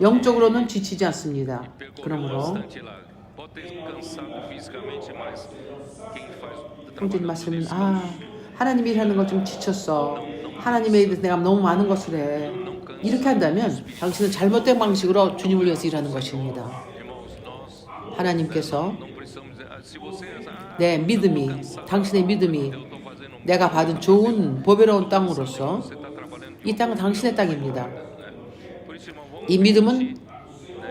[SPEAKER 1] 영적으로는 지치지 않습니다.
[SPEAKER 2] percorreu
[SPEAKER 1] 그러므로
[SPEAKER 2] bastante lá. Pode ter cansado fisicamente, mas quem faz
[SPEAKER 1] 형제님 말씀은 하나님 일하는 거 좀 지쳤어. 하나님에 대해서 내가 너무 많은 것을 해. 이렇게 한다면 당신은 잘못된 방식으로 주님을 위해서 일하는 것입니다.
[SPEAKER 2] irmãos, nós
[SPEAKER 1] 하나님께서
[SPEAKER 2] não precisamos dizer, se você
[SPEAKER 1] 내 믿음이 당신의 믿음이
[SPEAKER 2] eu estou fazendo
[SPEAKER 1] 내가 받은 좋은 보배로운 땅으로서
[SPEAKER 2] você está trabalhando
[SPEAKER 1] 이 땅은 당신의 땅입니다.
[SPEAKER 2] por isso, irmão, vamos
[SPEAKER 1] 이 믿음은
[SPEAKER 2] né,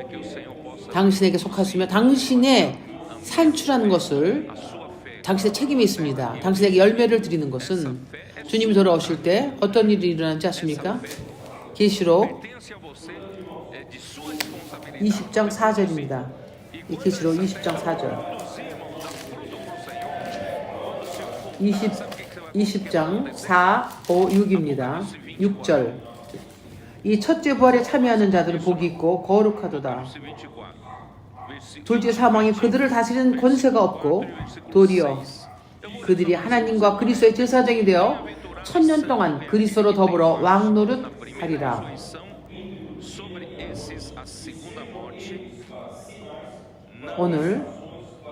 [SPEAKER 2] que o Senhor possa
[SPEAKER 1] 당신에게 속하시며 당신의 산출하는 것을
[SPEAKER 2] a sua fé
[SPEAKER 1] 당신의 책임이 있습니다. 당신에게 열매를 드리는 것은 주님이 돌아오실 때 어떤 일이 일어나는지 아십니까? 계시록
[SPEAKER 2] pertence a você, é de sua responsabilidade.
[SPEAKER 1] 20장 4절입니다. 이 계시록 20장 4절.
[SPEAKER 2] Produzir, irmão, dá fruto pro Senhor.
[SPEAKER 1] 20장 4, 5, 6입니다. 6절. 이 첫째 부활에 참여하는 자들은 복이 있고 거룩하도다.
[SPEAKER 2] Verso 24. Versículo
[SPEAKER 1] 둘째 사망이 그들을 다스리는 권세가 없고 도리어 그들이 하나님과 그리스도의 제사장이 되어 1000년 동안 그리스도로 더불어 왕노릇 하리라.
[SPEAKER 2] ressurreição sobre esses a segunda morte
[SPEAKER 1] 오늘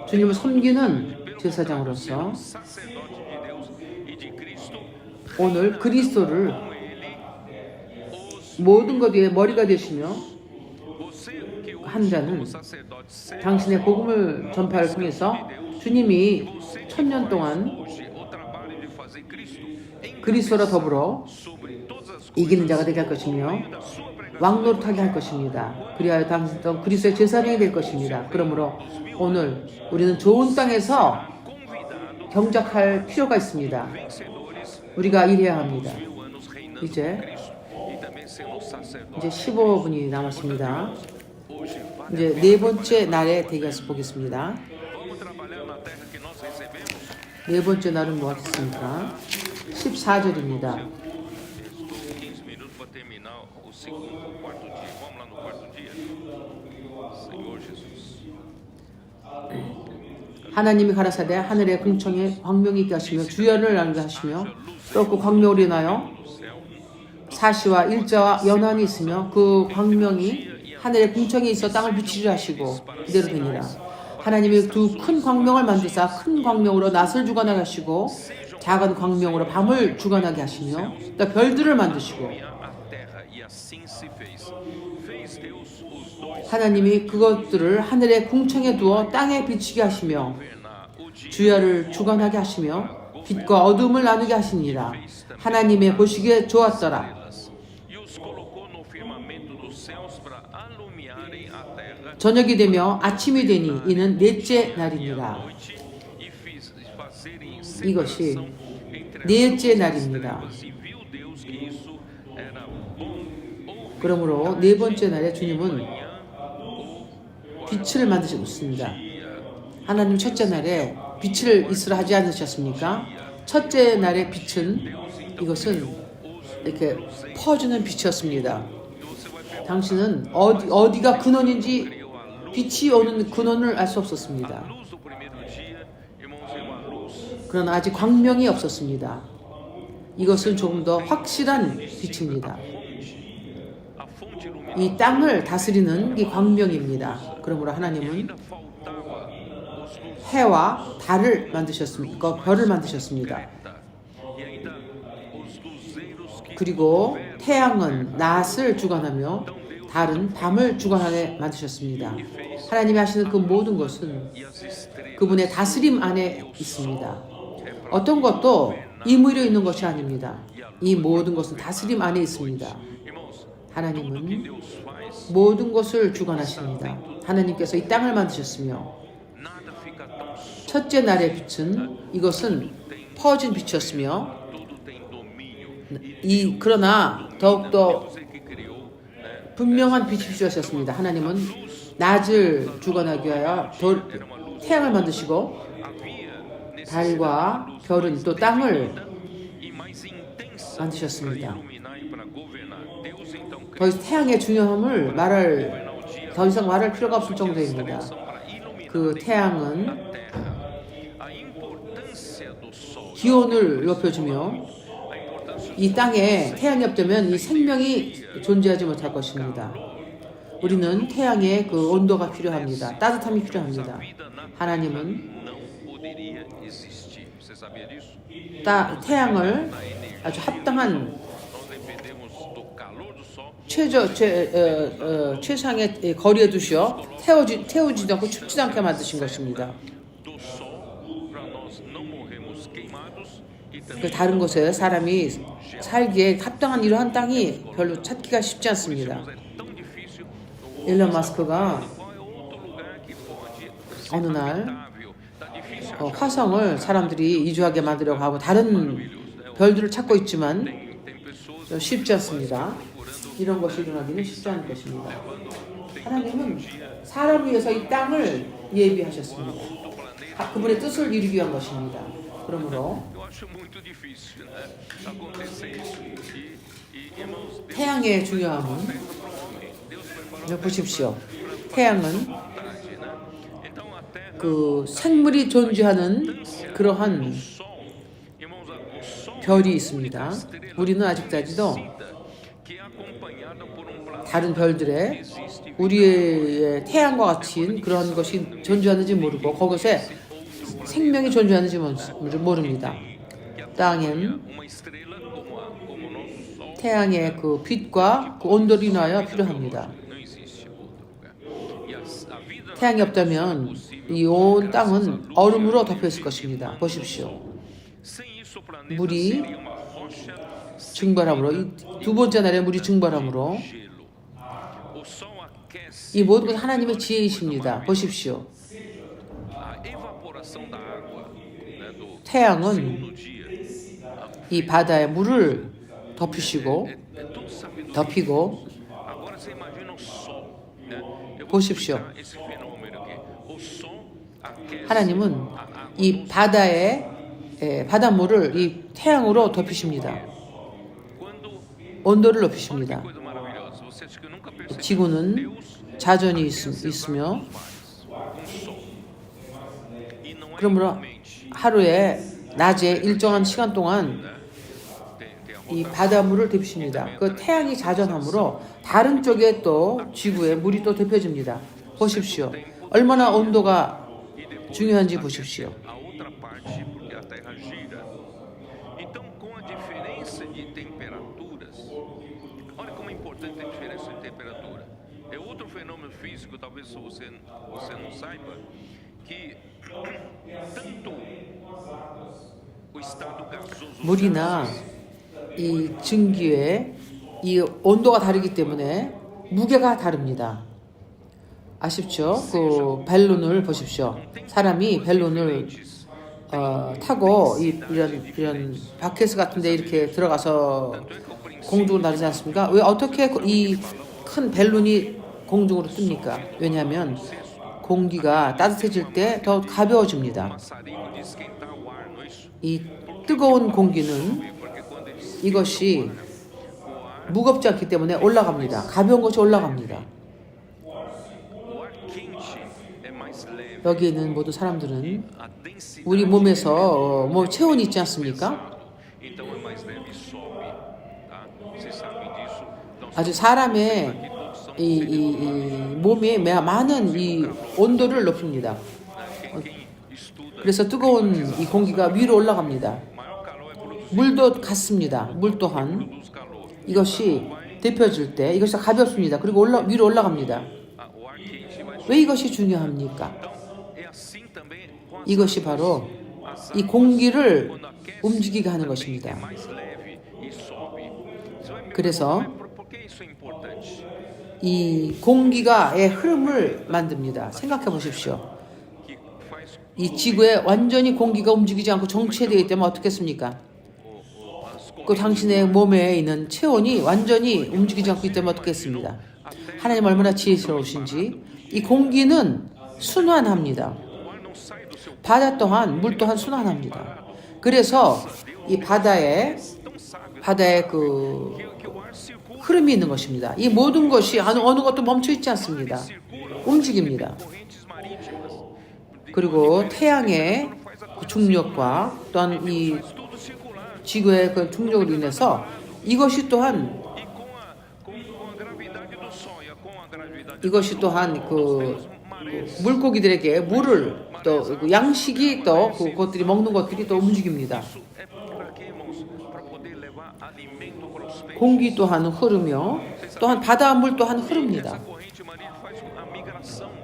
[SPEAKER 1] 주님을 섬기는 제사장으로서
[SPEAKER 2] sacerdote de Deus e de Cristo
[SPEAKER 1] 오늘 그리스도를
[SPEAKER 2] com ele os
[SPEAKER 1] 모든 것 위에 머리가 되시며
[SPEAKER 2] você que hoje
[SPEAKER 1] 한 자는
[SPEAKER 2] como sacerdote serve
[SPEAKER 1] 당신의 복음을 전파를 통해서 주님이 1000년 동안
[SPEAKER 2] hoje o trabalho de fazer Cristo em
[SPEAKER 1] 그리스도로 더불어
[SPEAKER 2] sobre todas as coisas
[SPEAKER 1] 이기는 자가 되게 할 것이며
[SPEAKER 2] da sua pregação
[SPEAKER 1] 왕노릇하게 할 것입니다. 그리하여 당신도 그리스도의 제사장이 될 것입니다. 그러므로 오늘 우리는 좋은 땅에서
[SPEAKER 2] convidado
[SPEAKER 1] 경작할 필요가 있습니다.
[SPEAKER 2] vencedores
[SPEAKER 1] 우리가 일해야 합니다.
[SPEAKER 2] 1000 anos reinando
[SPEAKER 1] 이제
[SPEAKER 2] com Cristo e também sendo sacerdote.
[SPEAKER 1] 이제 15분이 남았습니다.
[SPEAKER 2] Hoje vale
[SPEAKER 1] 이제
[SPEAKER 2] a pena
[SPEAKER 1] 네 번째 날에 대기해서 보겠습니다.
[SPEAKER 2] Vamos trabalhar na terra que nós recebemos.
[SPEAKER 1] 네 번째 날은 뭐겠습니까? 14절입니다.
[SPEAKER 2] Estou 15 minutos para terminar o quarto dia. Vamos lá no quarto dia. Senhor Jesus.
[SPEAKER 1] 하나님이 가라사대 하늘의 궁청에 광명이 있게 하시며 주연을 나누게 하시며 또 그 광명으로 인하여
[SPEAKER 2] No céu.
[SPEAKER 1] 사시와 일자와 연한이 있으며 그 광명이 하늘의 궁청에 있어 땅을 비추려 하시고 이대로 되니라. 하나님이 두 큰 광명을 만드사 큰 광명으로 낮을 주관하게 하시고 작은 광명으로 밤을 주관하게 하시며 또 별들을 만드시고
[SPEAKER 2] A terra e assim se fez. Fez Deus os dois
[SPEAKER 1] 하나님이 그것들을 하늘의 궁청에 두어 땅에 비치게 하시며
[SPEAKER 2] governar o dia
[SPEAKER 1] 주야를 주관하게 하시며 빛과 어둠을 나누게 하시니라. 하나님의 보시기에 좋았더라.
[SPEAKER 2] estrelas e os colocou no firmamento dos céus para alumiarem a terra
[SPEAKER 1] 저녁이 되며 아침이 되니 이는 넷째
[SPEAKER 2] e a
[SPEAKER 1] 날이니라.
[SPEAKER 2] noite e fazerem
[SPEAKER 1] 이것이
[SPEAKER 2] separação entre as
[SPEAKER 1] 넷째
[SPEAKER 2] luzes e as
[SPEAKER 1] 날입니다.
[SPEAKER 2] trevas. E viu Deus que isso era bom. Houve
[SPEAKER 1] 그러므로 네 번째 날에 주님은
[SPEAKER 2] manhã
[SPEAKER 1] 빛을 만드셨습니다. 하나님 첫째 날에 빛을 있으라 하지 않으셨습니까? 첫째 날의 빛은 이것은 이렇게 퍼주는 빛이었습니다. 당신은 어디가 근원인지 빛이 오는 근원을 알 수 없었습니다.
[SPEAKER 2] luz do primeiro dia, irmãos, é uma luz.
[SPEAKER 1] 그러나 아직 광명이 없었습니다. 이것은 조금 더 확실한 빛입니다.
[SPEAKER 2] A fonte luminosa
[SPEAKER 1] 이 땅을 다스리는 이 광명입니다. 그러므로 하나님은
[SPEAKER 2] ainda faltava os luzes
[SPEAKER 1] 해와 달을 만드셨습니다. 별을 만드셨습니다.
[SPEAKER 2] e ainda os luzeiros que
[SPEAKER 1] 그리고 태양은 낮을 주관하며 달은 밤을 주관하게 만드셨습니다. 하나님이 하시는 그 모든 것은 그분의 다스림 안에 있습니다. 어떤 것도 임의로 있는 것이 아닙니다. 이 모든 것은 다스림 안에 있습니다. 하나님은 모든 것을 주관하십니다. 하나님께서 이 땅을 만드셨으며 첫째 날의 빛은 이것은 퍼진 빛이었으며 그러나 더욱더 분명한 빛이 필요하셨습니다. 하나님은 낮을 주관하기 위하여 태양을 만드시고 달과 별은 또 땅을 만드셨습니다. 더 이상 태양의 중요함을 더 이상 말할 필요가 없을 정도입니다. 그 태양은 기온을 높여주며 이 땅에 태양이 없다면 이 생명이 존재하지 못할 것입니다. 우리는 태양의 그 온도가 필요합니다. 따뜻함이 필요합니다. 하나님은 태양을 아주 합당한 최상의 거리에 두셔 태우지도 않고 춥지도 않게 만드신 것입니다. 다른 곳에 사람이 살기에 합당한 이러한 땅이 별로 찾기가 쉽지 않습니다. 일론 마스크가 어느 날 화성을 사람들이 이주하게 만들려고 하고 다른 별들을 찾고 있지만 쉽지 않습니다. 이런 것이 일어나기는 쉽지 않은 것입니다. 하나님은 사람을 위해서 이 땅을 예비하셨습니다. 그분의 뜻을 이루기 위한 것입니다. 그러므로 태양의 중요함은 보십시오. 태양은 그 생물이 존재하는 그러한 별이 있습니다. 우리는 아직까지도 다른 별들의 우리의 태양과 같이 그런 것이 존재하는지 모르고 그것에 생명이 존재하는지 모릅니다. 땅엔 태양의 그 빛과 그 온도를 인하여 필요합니다. 태양이 없다면 이 온 땅은 얼음으로 덮여 있을 것입니다. 보십시오. 물이 증발함으로 두 번째 날에 물이 증발함으로 이 모든 것은 하나님의 지혜이십니다. 보십시오. 태양은 이 바다의 물을 덮이고 보십시오. 하나님은 이 바닷물을 이 태양으로 덮이십니다. 온도를 높이십니다. 지구는 자전이 있으며 그러므로 하루에 낮에 일정한 시간 동안 이 바닷물을 데피십니다. 그 태양이 자전함으로 다른 쪽에 또 지구에 물이 또 데펴집니다. 보십시오. 얼마나 온도가 중요한지 보십시오. 물이나 이 증기의 이 온도가 다르기 때문에 무게가 다릅니다. 아십시오? 그 벨론을 보십시오. 사람이 벨론을 타고 이런 바켓 같은데 이렇게 들어가서 공중으로 나르지 않습니까? 왜 어떻게 이 큰 벨론이 공중으로 뜹니까? 왜냐하면 공기가 따뜻해질 때 더 가벼워집니다. 이 뜨거운 공기는 이것이 무겁지 않기 때문에 올라갑니다. 가벼운 것이 올라갑니다. 여기 있는 모든 사람들은 우리 몸에서 체온이 있지 않습니까? 아주 사람의 이 몸에 많은 이 온도를 높입니다. 그래서 뜨거운 이 공기가 위로 올라갑니다. 물도 같습니다. 물 또한 이것이 데펴질 때 이것이 가볍습니다. 그리고 위로 올라갑니다.
[SPEAKER 2] o ar quente vai
[SPEAKER 1] 왜 이것이 중요합니까?
[SPEAKER 2] Então, é assim também com as
[SPEAKER 1] 이것이
[SPEAKER 2] águas.
[SPEAKER 1] 바로
[SPEAKER 2] As
[SPEAKER 1] 이
[SPEAKER 2] águas,
[SPEAKER 1] 공기를
[SPEAKER 2] quando aquece,
[SPEAKER 1] 움직이게 하는
[SPEAKER 2] também é
[SPEAKER 1] 것입니다.
[SPEAKER 2] mais leve e sobe. Você vai me
[SPEAKER 1] 그래서
[SPEAKER 2] perguntar, mas por que isso é importante?
[SPEAKER 1] 이 공기가의 흐름을 만듭니다. 생각해 보십시오.
[SPEAKER 2] Que faz
[SPEAKER 1] 이 지구에 완전히 공기가 움직이지 않고 정체되어 있다면 어떻겠습니까?
[SPEAKER 2] as
[SPEAKER 1] 그 당신의 몸에 있는 체온이 완전히 움직이지 않고 있다면 어떻겠습니까? 하나님 얼마나 지혜스러우신지 이 공기는 순환합니다.
[SPEAKER 2] o ar não sai do seu
[SPEAKER 1] 바다 또한 물 또한 순환합니다. 그래서 이 바다에
[SPEAKER 2] tão sábio
[SPEAKER 1] 그
[SPEAKER 2] que o ar circula,
[SPEAKER 1] 흐름이 있는 것입니다. 이 모든 것이 어느 것도 멈춰 있지 않습니다. 움직입니다.
[SPEAKER 2] correntes marítimas.
[SPEAKER 1] 그리고 태양의 그 중력과 또한 이
[SPEAKER 2] Tudo circular.
[SPEAKER 1] 지구의 그 중력으로 인해서 이것이 또한
[SPEAKER 2] E com a gravidade do Sol e com a gravidade
[SPEAKER 1] 이것이 또한 그 물고기들에게 물을 또 그 양식이 또 그것들이 먹는 것들이 또 움직입니다.
[SPEAKER 2] Isso é para quê, irmãos? Para poder levar alimento para os peixes.
[SPEAKER 1] 공기 또한 흐르며 또한 바닷물 또한
[SPEAKER 2] Essa
[SPEAKER 1] 흐릅니다.
[SPEAKER 2] corrente marítima faz a migração.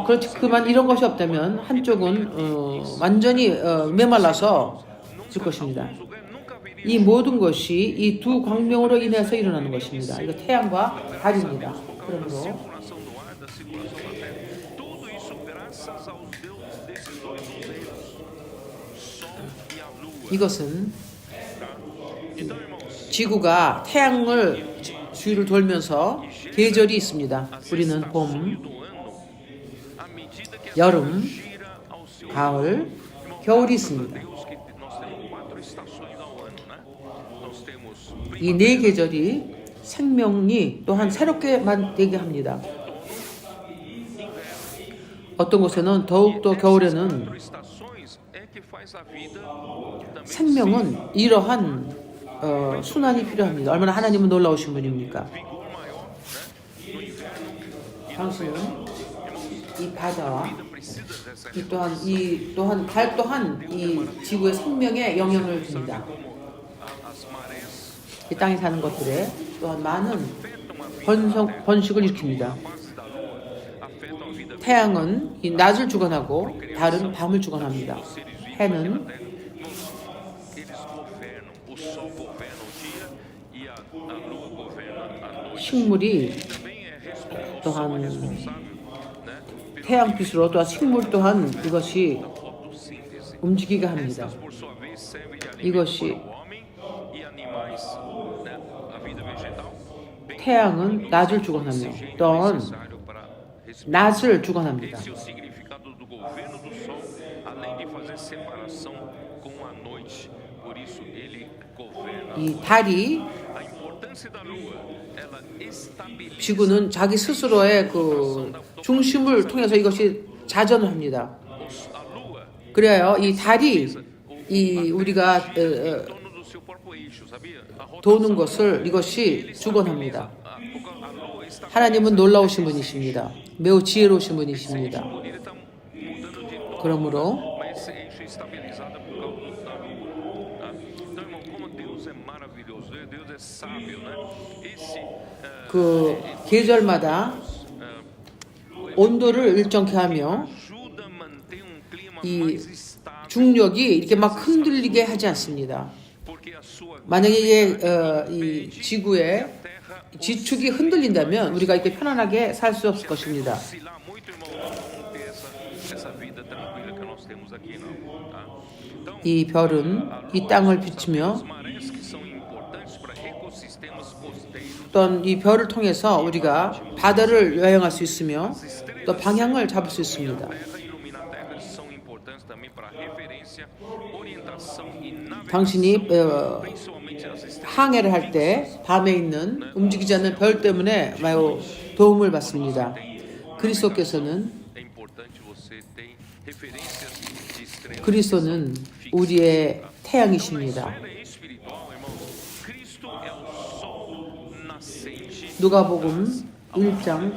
[SPEAKER 1] 그렇지 그만 이런 것이 없다면 한쪽은 완전히 메말라서 질 것입니다.
[SPEAKER 2] Os lugares nunca haveria
[SPEAKER 1] 이 모든 것이 이 두 광명으로 인해서 일어나는 것입니다. 이거 태양과 달입니다. 그러므로
[SPEAKER 2] circulação do ar, da circulação da terra. Tudo isso graças aos deuses desses dois luzeiros, Sol e a Lua.
[SPEAKER 1] 이것은
[SPEAKER 2] Então, irmãos,
[SPEAKER 1] 지구가 태양을 주위를 돌면서 계절이 있습니다.
[SPEAKER 2] as
[SPEAKER 1] 우리는
[SPEAKER 2] estações
[SPEAKER 1] 봄,
[SPEAKER 2] do ano, à medida que a
[SPEAKER 1] 여름,
[SPEAKER 2] Terra gira ao seu
[SPEAKER 1] 가을,
[SPEAKER 2] Irmão,
[SPEAKER 1] 겨울이
[SPEAKER 2] graças a
[SPEAKER 1] 있습니다.
[SPEAKER 2] Deus que nós temos 4 estações ao ano, né? Nós temos
[SPEAKER 1] 이 네 계절이 생명이 또한 새롭게 되게 합니다. 어떤 곳에는 더욱더 겨울에는
[SPEAKER 2] 4 estações é que faz a vida também
[SPEAKER 1] 생명은 이러한 순환이 필요합니다. 얼마나 하나님은 놀라우신 분입니까?
[SPEAKER 2] vigor maior, né? No inverno
[SPEAKER 1] 당신은 이 바다와
[SPEAKER 2] precisa dessa
[SPEAKER 1] 이 또한 달 또한 이 지구의 생명에 영향을 줍니다.
[SPEAKER 2] as marés
[SPEAKER 1] 이 땅에 사는 것들에 또한 많은 번식을 일으킵니다.
[SPEAKER 2] fases da lua afetam a vida
[SPEAKER 1] 태양은 이 낮을 주관하고 달은 밤을 주관합니다. 해는
[SPEAKER 2] eles governam, o sol governa o dia e a lua governa a noite.
[SPEAKER 1] 식물이
[SPEAKER 2] Também é responsável, o
[SPEAKER 1] 또한
[SPEAKER 2] sol é responsável, né?
[SPEAKER 1] 태양빛으로 또한 식물 또한 이것이
[SPEAKER 2] Fotossíntese.
[SPEAKER 1] 움직이게 합니다.
[SPEAKER 2] Estas, por sua vez, servem de alimento
[SPEAKER 1] 이것이
[SPEAKER 2] para o homem e animais, né? A vida vegetal, bem
[SPEAKER 1] 태양은 낮을 주관하며 또한
[SPEAKER 2] necessário para respirar.
[SPEAKER 1] 낮을 주관합니다.
[SPEAKER 2] Esse é o significado do governo do sol, além de fazer separação com a noite. Por isso ele governa.
[SPEAKER 1] 이 달이
[SPEAKER 2] A importância da lua, ela estabiliza
[SPEAKER 1] 지구는 자기 스스로의 그 중심을 통해서 이것이 자전을 합니다.
[SPEAKER 2] a lua
[SPEAKER 1] 그래야 이 달이 이 우리가
[SPEAKER 2] em torno do seu próprio eixo, sabia? A rotação
[SPEAKER 1] 도는 것을 이것이 주관합니다.
[SPEAKER 2] a lua está
[SPEAKER 1] 하나님은 놀라우신 분이십니다. 매우 지혜로우신 분이십니다.
[SPEAKER 2] poderia estar mudando de torno,
[SPEAKER 1] 그러므로
[SPEAKER 2] mas esse eixo é estabilizado por causa da lua. Tá? Então, irmão, como Deus é maravilhoso, Deus é sábio, né? Esse
[SPEAKER 1] 그 계절마다 온도를 일정케 하며
[SPEAKER 2] ajuda a manter clima
[SPEAKER 1] 이
[SPEAKER 2] mais estável,
[SPEAKER 1] 중력이 이렇게 막 흔들리게 하지 않습니다.
[SPEAKER 2] porque a sua
[SPEAKER 1] 만약에 이게 이 지구의
[SPEAKER 2] terra
[SPEAKER 1] 지축이 흔들린다면 우리가 이렇게 편안하게 살 수 없을 것입니다.
[SPEAKER 2] oscilar muito, irmão, não ter essa vida tranquila que nós temos aqui, não. Tá? Então,
[SPEAKER 1] 이 별은 이 땅을 비추며
[SPEAKER 2] as marés que são importantes para ecossistemas costeiros,
[SPEAKER 1] 어떤 이 별을 통해서 우리가 바다를 여행할 수 있으며 또 방향을 잡을 수 있습니다.
[SPEAKER 2] terra e iluminar a terra, eles são importantes também para referência, orientação e navegação,
[SPEAKER 1] 당신이
[SPEAKER 2] principalmente as estrelas.
[SPEAKER 1] 항해를 할 때 밤에 있는 움직이지 않는 별 때문에 매우 도움을 받습니다. 그리스도께서는
[SPEAKER 2] É importante você ter referências de estrelas.
[SPEAKER 1] 그리스도는 우리의 태양이십니다.
[SPEAKER 2] Esfera espiritual, irmãos. Cristo é o sol nascente.
[SPEAKER 1] 누가복음 1장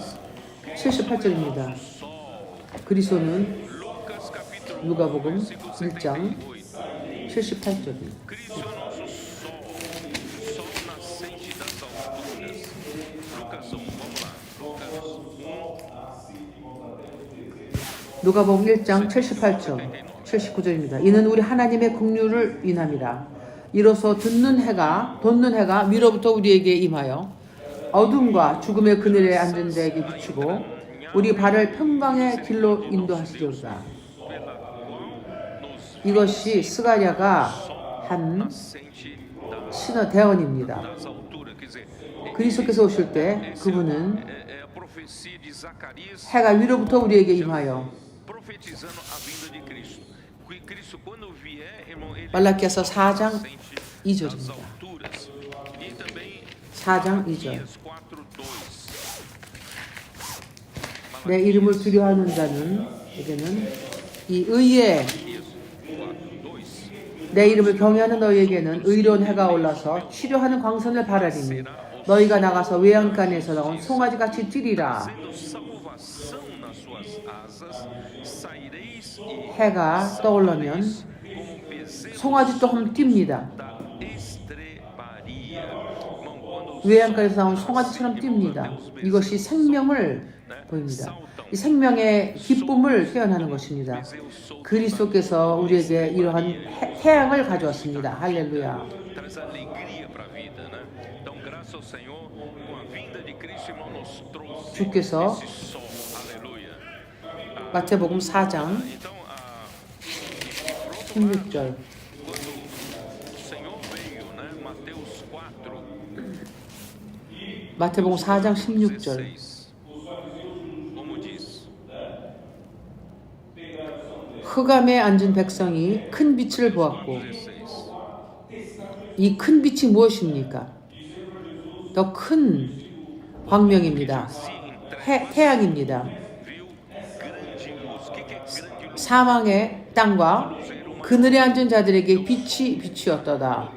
[SPEAKER 1] 78절입니다. 그리스도는
[SPEAKER 2] Lucas capítulo
[SPEAKER 1] 누가복음
[SPEAKER 2] versículo
[SPEAKER 1] 1장
[SPEAKER 2] 78.
[SPEAKER 1] 78절입니다.
[SPEAKER 2] Cristo é o nosso sol, sol nascente das alturas.
[SPEAKER 1] 누가복음 1장 78절 79절입니다. 이는 우리 하나님의 긍휼을 인함이라. 이로써 돋는 해가 위로부터 우리에게 임하여 어둠과 죽음의 그늘에 앉은 자에게 비추고 우리 발을 평강의 길로 인도하시리로다. 이것이 스가랴가 한 신어 대언입니다. 그리스도께서 오실 때 그분은 해가 위로부터 우리에게 임하여 말라기서 4장 2절입니다. 4장 2절 내 이름을 두려워하는 자는에게는 이 의의 내 이름을 경외하는 너희에게는 의로운 해가 올라서 치료하는 광선을 발하리니 너희가 나가서 외양간에서 나온 송아지같이 뛰리라. 해가 떠오르면 송아지 또한 뜁니다. 외양간에서 나온 송아지처럼 뜁니다. 이것이 생명을 보입니다. 이 생명의 기쁨을 표현하는 것입니다. 그리스도께서 우리에게 이러한 태양을 가져왔습니다. 할렐루야. 주께서 마태복음 4장 16절 마태복음 4장 16절 흑암에 앉은 백성이 큰 빛을 보았고 이 큰 빛이 무엇입니까? 더 큰 광명입니다. 태양입니다. 사망의 땅과 그늘에 앉은 자들에게 빛이 비추었도다.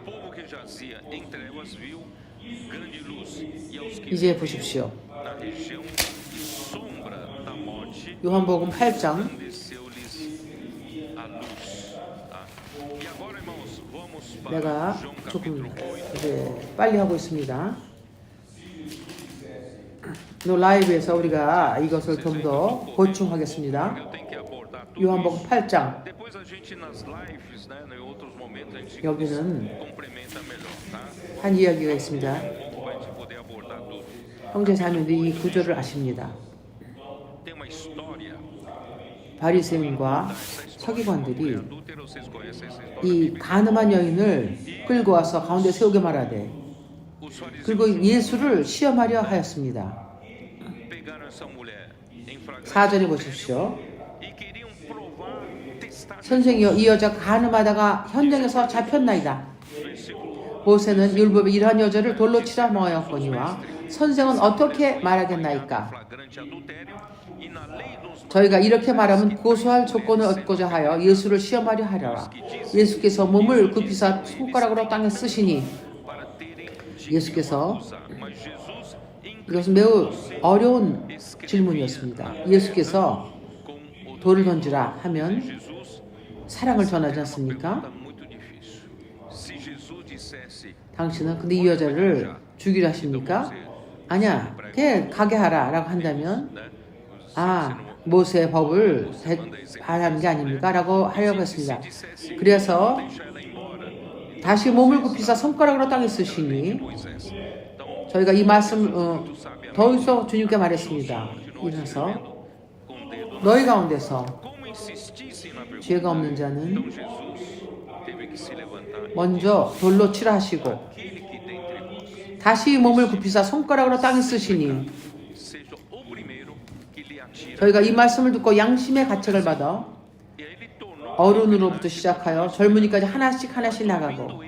[SPEAKER 1] 이제 보십시오. 요한복음 8장 내가 조금 이제 빨리 하고 있습니다. 라이브에서 우리가 이것을 좀 더 보충하겠습니다. 요한복음 8장 여기는 한 이야기가 있습니다. 형제 자매들이 이 구절을 아십니다. 바리새인과 서기관들이 이 간음한 여인을 끌고 와서 가운데 세우게 말하되 그리고 예수를 시험하려 하였습니다. 4절에 보십시오. 선생이여 이 여자 간음하다가 현장에서 잡혔나이다. 모세는 율법에 이러한 여자를 돌로 치라 명하였거니와 선생은 어떻게 말하겠나이까? 저희가 이렇게 말하면 고소할 조건을 얻고자 하여 예수를 시험하려 하려라. 예수께서 몸을 굽히사 손가락으로 땅에 쓰시니 예수께서 이것은 매우 어려운 질문이었습니다. 예수께서 돌을 던지라 하면 사랑을 전하지 않습니까? 당신은 근데 이 여자를 죽이려 하십니까? 아니야, 걔 가게 하라 라고 한다면 모세의 법을 반하는 게 아닙니까? 라고 하려고 했습니다. 그래서 다시 몸을 굽히사 손가락으로 땅에 쓰시니 저희가 이 말씀 더욱더 주님께 말했습니다. 일어나서 너희 가운데서 죄가 없는 자는 먼저 돌로 치라 하시고 다시 몸을 굽히사 손가락으로 땅에 쓰시니 저희가 이 말씀을 듣고 양심의 가책을 받아 어른으로부터 시작하여 젊은이까지 하나씩 나가고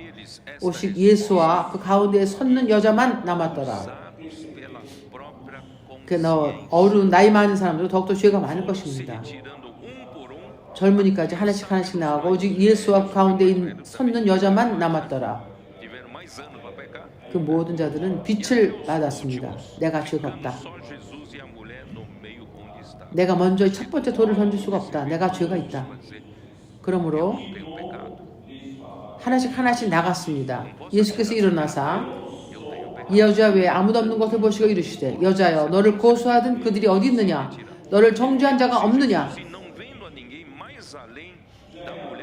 [SPEAKER 1] 오직 예수와 그 가운데에 섰는 여자만 남았더라. 어른 나이 많은 사람들은 더욱더 죄가 많을 것입니다. 젊은이까지 하나씩 나가고 오직 예수와 그 가운데 섰는 여자만 남았더라. 그 모든 자들은 빛을 받았습니다. 내가 죄가 없다. 내가 먼저 첫 번째 돌을 던질 수가 없다. 내가 죄가 있다. 그러므로 하나씩 나갔습니다. 예수께서 일어나사 이 여자 외에 아무도 없는 것을 보시고 이르시되 여자여 너를 고소하던 그들이 어디 있느냐? 너를 정죄한 자가 없느냐?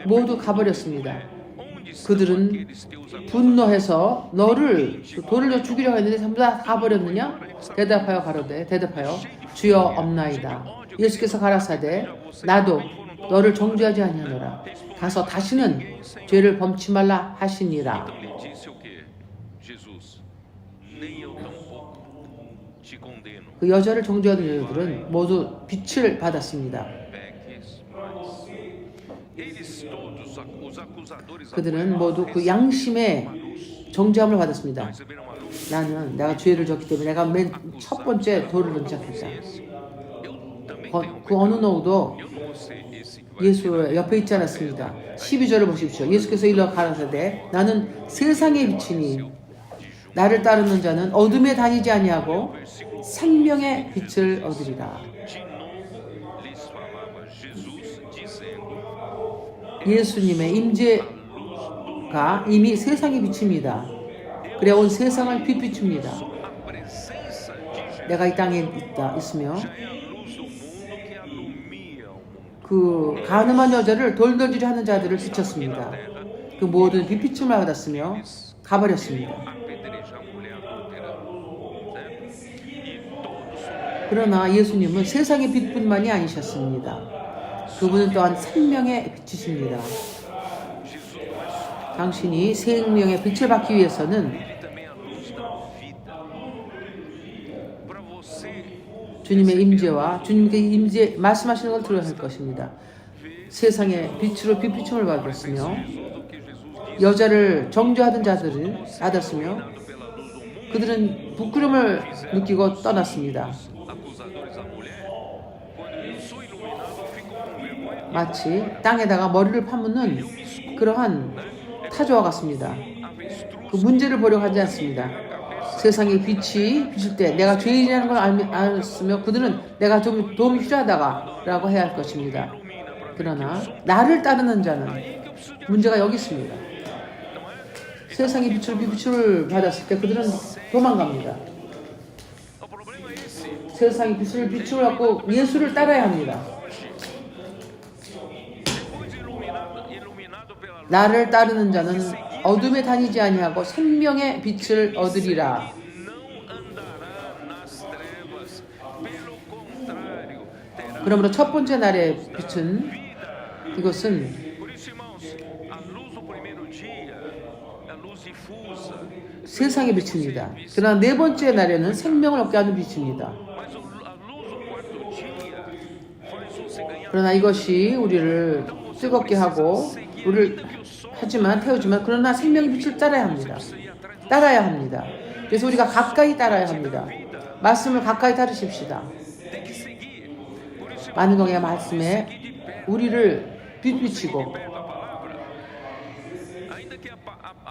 [SPEAKER 1] 모두 가버렸습니다.
[SPEAKER 2] Onde estão
[SPEAKER 1] 그들은
[SPEAKER 2] aqueles teus acusadores?
[SPEAKER 1] 분노해서 너를 돌려 죽이려고 했는데 전부 다 가버렸느냐? 대답하여 가로되 대답하여 주여 없나이다. 예수께서 가라사대 나도 너를 정죄하지 아니하노라. 가서 다시는 죄를 범치 말라 하시니라.
[SPEAKER 2] Então lhe disse o quê? Jesus, nem eu tampouco te condeno.
[SPEAKER 1] 그 여자를 정죄하던 여자들은 모두 빛을 받았습니다.
[SPEAKER 2] Peques mais. Eles todos, os acusadores
[SPEAKER 1] 그들은 모두 그 양심의 정죄함을 받았습니다.
[SPEAKER 2] receberam a luz.
[SPEAKER 1] 나는 내가 죄를 졌기 때문에 내가 맨 첫 번째 돌을 던졌다.
[SPEAKER 2] Eu também
[SPEAKER 1] 그,
[SPEAKER 2] tenho
[SPEAKER 1] 그 어느 누구도
[SPEAKER 2] Eu não vou ser esse que vai
[SPEAKER 1] 예수 옆에 있지 않았습니다. 12절을 보십시오. 예수께서 일러 가라사대 나는 세상의 빛이니 나를 따르는 자는 어둠에 다니지 아니하고 생명의 빛을 얻으리라.
[SPEAKER 2] de novo lhes falava Jesus, dizendo:
[SPEAKER 1] 예수님의 임재가 이미 세상의 빛입니다. 그래 온 세상을 빛비춥니다.
[SPEAKER 2] a presença de Jesus
[SPEAKER 1] 내가 이 땅에 있으며
[SPEAKER 2] é a luz do mundo que alumia o mundo.
[SPEAKER 1] 그 가늠한 여자를 돌돌질이 하는 자들을 비쳤습니다. 그 모든 빛비춤을 받았으며 가버렸습니다.
[SPEAKER 2] Apedrejar a mulher adúltera, certo? E todos
[SPEAKER 1] 그러나 예수님은 세상의 빛뿐만이 아니셨습니다. 그분은 또한 생명의 빛이십니다.
[SPEAKER 2] Jesus não é só,
[SPEAKER 1] 당신이 생명의 빛을 받기 위해서는
[SPEAKER 2] ele também é a luz da vida. Para você
[SPEAKER 1] 주님의 임재와 주님께 임재 말씀하시는 걸 들어야 할 것입니다. 세상의 빛으로 빛비춤을 받았으며
[SPEAKER 2] Jesus do que Jesus disse,
[SPEAKER 1] 여자를 정죄하던 자들을 받았으며
[SPEAKER 2] pela luz do mundo,
[SPEAKER 1] 그들은 부끄러움을 느끼고 떠났습니다.
[SPEAKER 2] acusadores da mulher, quando eu sou iluminado, eu fico com vergonha.
[SPEAKER 1] 마치 땅에다가 머리를 파묻는 그러한 타조와 같습니다.
[SPEAKER 2] Avestruz
[SPEAKER 1] 그 문제를 보려고 하지 않습니다. 세상의 빛이 비칠 때 내가 죄인이라는 걸 알았으며 그들은 내가 좀 도움이 필요하다가 라고 해야 할 것입니다. 그러나 나를 따르는 자는 문제가 여기 있습니다. 세상의 빛을 받았을 때 그들은 도망갑니다.
[SPEAKER 2] o problema é esse.
[SPEAKER 1] 세상의 빛을 갖고 예수를 따라야 합니다.
[SPEAKER 2] Depois iluminado pela luz,
[SPEAKER 1] 나를 따르는 자는 어둠에 다니지 아니하고 생명의 빛을 얻으리라.
[SPEAKER 2] não andará nas trevas, pelo contrário, terá.
[SPEAKER 1] 그러므로 첫 번째 날의 빛은 이것은
[SPEAKER 2] Por isso, irmãos, a luz do primeiro dia, a luz difusa,
[SPEAKER 1] 세상의 빛입니다. 그러나 네 번째 날에는 생명을 얻게 하는 빛입니다.
[SPEAKER 2] mas a luz do quarto dia faz você ganhar.
[SPEAKER 1] 그러나 이것이 우리를 뜨겁게 하고 우리를 태우지만 그러나 생명의 빛을 따라야 합니다. 따라야 합니다. 그래서 우리가 가까이 따라야 합니다. 말씀을 가까이 따르십시다.
[SPEAKER 2] Tem que seguir. Por isso,
[SPEAKER 1] 만능의 말씀에 우리를 빛비치고
[SPEAKER 2] perto a palavra, ainda que a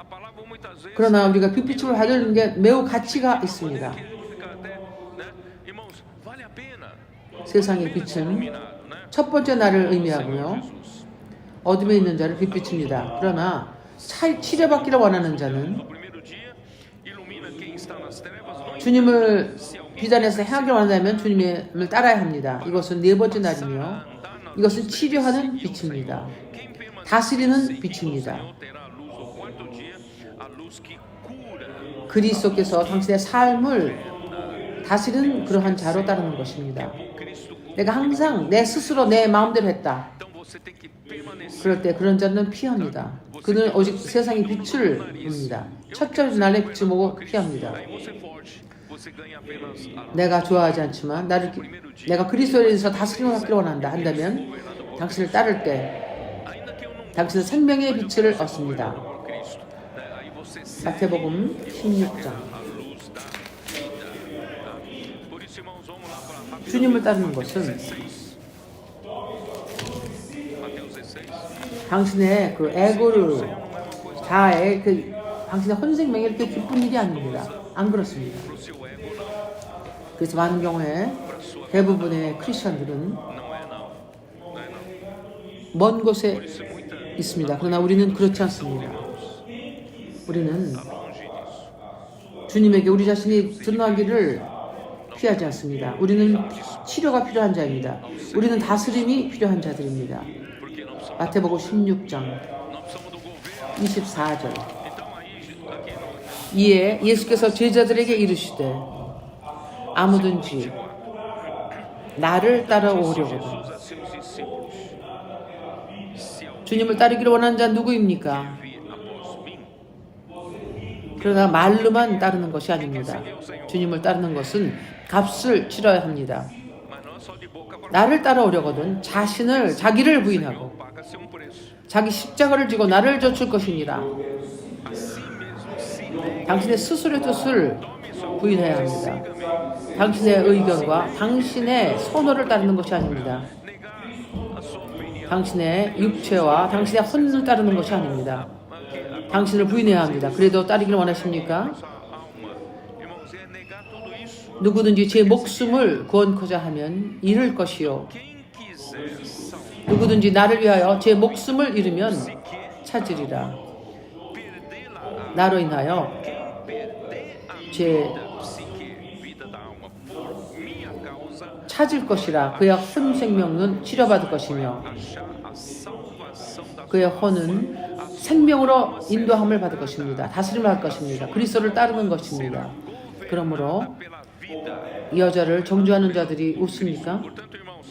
[SPEAKER 2] palavra muitas vezes
[SPEAKER 1] 그러나 우리가 빛비침을 받는 게 매우 가치가 있습니다.
[SPEAKER 2] queremos ficar até, né? Irmãos, vale a pena.
[SPEAKER 1] 세상의 빛은
[SPEAKER 2] Iluminado, né?
[SPEAKER 1] 첫 번째 날을 의미하고요.
[SPEAKER 2] Senhor Jesus.
[SPEAKER 1] 어둠에 있는 자를 빛비칩니다. 그러나 치료받기를 원하는 자는
[SPEAKER 2] No primeiro dia, ilumina quem está nas trevas, não
[SPEAKER 1] 주님을 비단에서 행하기를 원한다면 주님을 따라야 합니다. 이것은 네 번째 날이며 이것은 치료하는 빛입니다.
[SPEAKER 2] quem permanece
[SPEAKER 1] 다스리는 빛입니다.
[SPEAKER 2] Senhor terá a luz do quarto dia, a luz que cura.
[SPEAKER 1] 그리스도께서 당신의 삶을 다스리는 그러한 자로 따르는 것입니다.
[SPEAKER 2] Cristo cura.
[SPEAKER 1] 내가 항상 내 스스로 내 마음대로 했다.
[SPEAKER 2] Então você tem que permanecer.
[SPEAKER 1] 그럴 때 그런 자는 피합니다. 그는 오직 세상의 빛을 봅니다. 첫째 날의 빛을 보고 피합니다.
[SPEAKER 2] Aí você foge. Você ganha apenas a luz.
[SPEAKER 1] 내가 좋아하지 않지만 내가 그리스도에 대해서 다스림을 받기를 원한다 한다면 당신을 따를 때
[SPEAKER 2] Ainda que eu não
[SPEAKER 1] 당신은 생명의 빛을 얻습니다.
[SPEAKER 2] por Cristo, né? Aí você segue
[SPEAKER 1] 마태복음 16장.
[SPEAKER 2] a luz da vida. Tá? Por isso, irmãos, vamos lá para
[SPEAKER 1] 주님을 따르는 것은
[SPEAKER 2] 16. Mateus 16.
[SPEAKER 1] 당신의 그 에고를 자아의 그 당신의 혼생명이 이렇게 기쁜 일이 아닙니다. 안 그렇습니다.
[SPEAKER 2] Para o seu ego, não.
[SPEAKER 1] 그래서 많은 경우에
[SPEAKER 2] Para a sua
[SPEAKER 1] 대부분의 크리스천들은
[SPEAKER 2] não é não. Não é não.
[SPEAKER 1] 먼 곳에
[SPEAKER 2] Por isso, muita
[SPEAKER 1] 있습니다. 그러나 우리는 그렇지 않습니다. 우리는
[SPEAKER 2] longe disso.
[SPEAKER 1] 주님에게 우리 자신이 드러나기를 피하지 않습니다. 우리는 치료가 필요한 자입니다. 우리는 다스림이 필요한 자들입니다.
[SPEAKER 2] Porque não são
[SPEAKER 1] 마태복음 16장
[SPEAKER 2] Nós precisamos do governo.
[SPEAKER 1] 24절.
[SPEAKER 2] Então aí, aqui no
[SPEAKER 1] 이에 예수께서 제자들에게 이르시되 아무든지 나를 따라오려거든.
[SPEAKER 2] Jesus a seus discípulos. Se alguém
[SPEAKER 1] 주님을 따르기를 원하는 자 누구입니까?
[SPEAKER 2] vir após mim,
[SPEAKER 1] 그러나 말로만 따르는 것이 아닙니다. 주님을 따르는 것은 값을 치러야 합니다.
[SPEAKER 2] mas não é só de boca para
[SPEAKER 1] 나를 따라오려거든 자기를 부인하고
[SPEAKER 2] paga-se preço.
[SPEAKER 1] 자기 십자가를 지고 나를 좇을 것이니라.
[SPEAKER 2] Assim mesmo, siga-me.
[SPEAKER 1] 당신의 스스로의 뜻을
[SPEAKER 2] Tome sua
[SPEAKER 1] 부인해야 합니다. 당신의 의견과 당신의 선호를 따르는 것이 아닙니다.
[SPEAKER 2] negar a sua opinião.
[SPEAKER 1] 당신의 육체와 당신의 혼을 따르는 것이 아닙니다. 당신을 부인해야 합니다. 그래도 따르기를 원하십니까?
[SPEAKER 2] Sua alma. Irmãos, é negar tudo isso.
[SPEAKER 1] 누구든지 제 목숨을 구원코자 하면 잃을 것이요.
[SPEAKER 2] Quem quiser salvar,
[SPEAKER 1] 누구든지 나를 위하여 제 목숨을 잃으면
[SPEAKER 2] quer
[SPEAKER 1] 찾으리라.
[SPEAKER 2] perdê-la.
[SPEAKER 1] 나로 인하여
[SPEAKER 2] Quem perder a
[SPEAKER 1] 제
[SPEAKER 2] vida, se quer vida da alma por minha causa,
[SPEAKER 1] 찾을 것이라. 그의 혼 생명은 치료받을 것이며
[SPEAKER 2] achar a salvação da
[SPEAKER 1] 그의 혼은 생명으로 인도함을 받을 것입니다. 다스림을 받을 것입니다. 그리스도를 따르는 것입니다. 그러므로
[SPEAKER 2] pela vida.
[SPEAKER 1] 이 여자를 정죄하는 자들이 웃습니까?
[SPEAKER 2] Portanto, irmãos,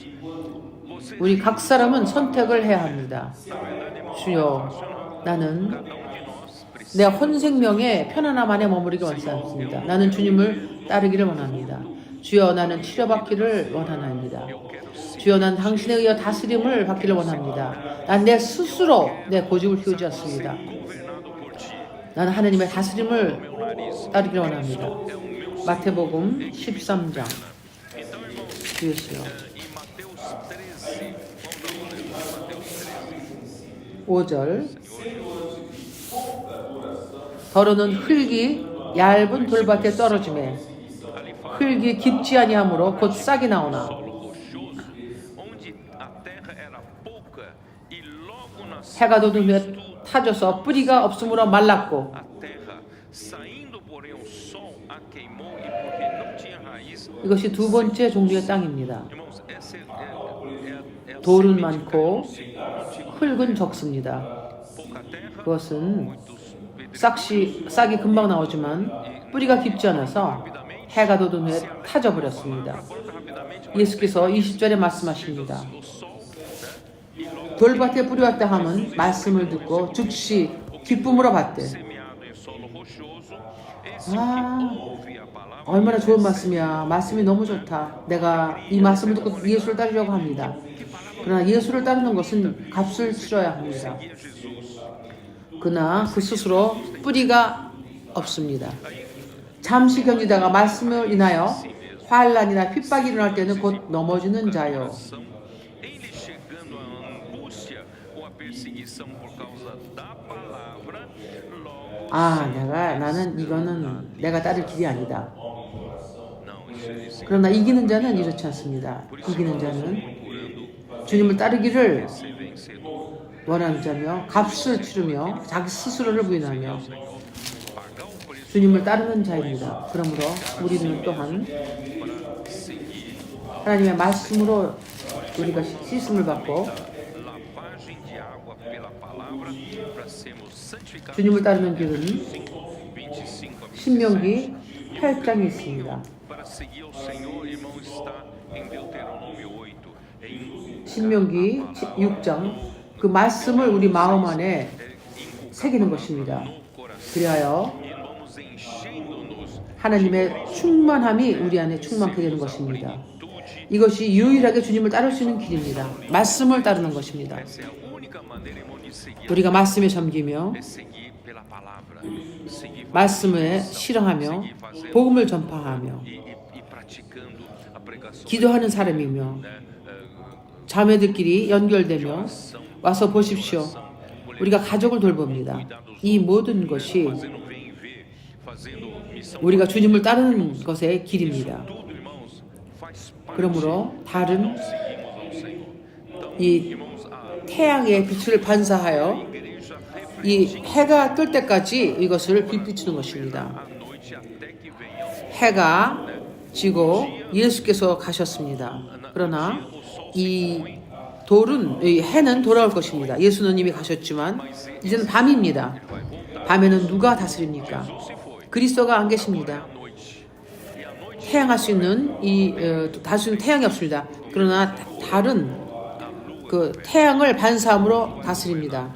[SPEAKER 2] você
[SPEAKER 1] 우리 각 사람은 선택을 해야 합니다.
[SPEAKER 2] na verdade, irmãos,
[SPEAKER 1] 주여, 나는
[SPEAKER 2] cada um de nós precisa.
[SPEAKER 1] 내 혼 생명의 편안함 안에 머무르기 원치 않습니다. 나는 주님을 따르기를 원합니다. 주여, 나는 치료받기를 원하나이다. 주여, 난 당신에 의해 다스림을 받기를 원합니다. 난 내 스스로 내 고집을 피우지 않습니다.
[SPEAKER 2] Governado por ti.
[SPEAKER 1] 나는 하나님의 다스림을
[SPEAKER 2] Meu nariz
[SPEAKER 1] 따르기를 원합니다.
[SPEAKER 2] é o meu.
[SPEAKER 1] 마태복음 13장
[SPEAKER 2] Então, irmãos,
[SPEAKER 1] 주였어요.
[SPEAKER 2] em Mateus 13, vamos dar uma olhada em Mateus 13.
[SPEAKER 1] 5절 더러는 흙이 얇은 돌밭에 떨어지매
[SPEAKER 2] Ali fala
[SPEAKER 1] 흙이 깊지 아니하므로 곧 싹이 나오나
[SPEAKER 2] solo rochoso, onde a terra era pouca e logo nasceu
[SPEAKER 1] 해가 돋은 후에 타져서 뿌리가 없으므로 말랐고
[SPEAKER 2] a terra, saindo porém o sol a queimou e porque não tinha raiz.
[SPEAKER 1] 이것이 두 번째 종류의 땅입니다.
[SPEAKER 2] Irmãos, essa é a
[SPEAKER 1] 돌은
[SPEAKER 2] semente
[SPEAKER 1] 많고
[SPEAKER 2] que cai no segundo tipo.
[SPEAKER 1] 흙은 적습니다.
[SPEAKER 2] Pouca terra,
[SPEAKER 1] 그것은
[SPEAKER 2] muitos
[SPEAKER 1] 싹이 금방 나오지만 뿌리가 깊지 않아서 해가 돋은 후에 타져버렸습니다. 예수께서 20절에 말씀하십니다.
[SPEAKER 2] o sol,
[SPEAKER 1] 돌밭에 뿌리왔다 함은 말씀을 듣고 즉시 기쁨으로 받되
[SPEAKER 2] semeado em solo rochoso, esse
[SPEAKER 1] 아,
[SPEAKER 2] que ouve a palavra
[SPEAKER 1] 얼마나 좋은 말씀이야. 말씀이 너무 좋다. 내가 이 말씀을 듣고 예수를 따르려고 합니다. 그러나 예수를 따르는 것은 값을 치러야 합니다.
[SPEAKER 2] e a Jesus.
[SPEAKER 1] 그러나 그 스스로 뿌리가 없습니다. 잠시 견디다가 말씀을 인하여 환란이나 핍박이 일어날 때는 곧 넘어지는 자요.
[SPEAKER 2] Em lhe chegando a angústia ou a perseguição por causa da palavra, logo
[SPEAKER 1] 아, 나는 이거는 내가 따를 길이 아니다.
[SPEAKER 2] não, isso
[SPEAKER 1] 그러나 이기는 자는 이렇지 않습니다. 이기는 자는 주님을 따르기를
[SPEAKER 2] ser vencedor,
[SPEAKER 1] 원하는 자며 값을 치르며 자기 스스로를 부인하며
[SPEAKER 2] pagar o preço
[SPEAKER 1] 주님을 따르는 자입니다. 그러므로 우리는 또한
[SPEAKER 2] para seguir
[SPEAKER 1] 하나님의 말씀으로 우리가 씻음을 받고
[SPEAKER 2] lavagem de água pela palavra para sermos santificados.
[SPEAKER 1] 주님을 따르는 길은
[SPEAKER 2] 25 a 27.
[SPEAKER 1] 신명기 8장에 있습니다.
[SPEAKER 2] Para seguir o Senhor, irmão, está em Deuteronômio 8. Em
[SPEAKER 1] 신명기 6장 그 말씀을 우리 마음 안에 새기는 것입니다.
[SPEAKER 2] no coração.
[SPEAKER 1] 그리하여
[SPEAKER 2] E vamos enchendo-nos
[SPEAKER 1] 하나님의 충만함이 우리 안에 충만케 되는 것입니다.
[SPEAKER 2] tudo.
[SPEAKER 1] 이것이 유일하게 주님을 따를 수 있는 길입니다. 말씀을 따르는 것입니다.
[SPEAKER 2] Essa é a única maneira, irmão, de seguir.
[SPEAKER 1] 우리가 말씀에 섬기며
[SPEAKER 2] É seguir pela palavra. Seguir
[SPEAKER 1] 말씀에 실행하며 복음을 전파하며
[SPEAKER 2] e praticando a pregação.
[SPEAKER 1] 기도하는 사람이며
[SPEAKER 2] Né?
[SPEAKER 1] 자매들끼리 연결되며 와서 보십시오. 우리가 가족을 돌봅니다. 이 모든 것이
[SPEAKER 2] Fazendo bem e ver, fazendo missão.
[SPEAKER 1] 우리가 주님을 따르는 것의 길입니다.
[SPEAKER 2] Tudo, irmãos, faz parte.
[SPEAKER 1] 그러므로 다른
[SPEAKER 2] Seguimos ao Senhor. Então,
[SPEAKER 1] 이
[SPEAKER 2] irmãos, a
[SPEAKER 1] 태양의 빛을 반사하여
[SPEAKER 2] igreja
[SPEAKER 1] 이 해가 뜰 때까지 이것을 빛비추는 것입니다.
[SPEAKER 2] à noite até que venha
[SPEAKER 1] 해가 지고 예수께서 가셨습니다. 그러나 이 이 해는 돌아올 것입니다. 예수는 이미 가셨지만 이제는 밤입니다. 밤에는 누가 다스립니까? 그리스도가 안 계십니다. 태양할 수 있는 다스리는 태양이 없습니다. 그러나 다른 그 태양을 반사함으로 다스립니다.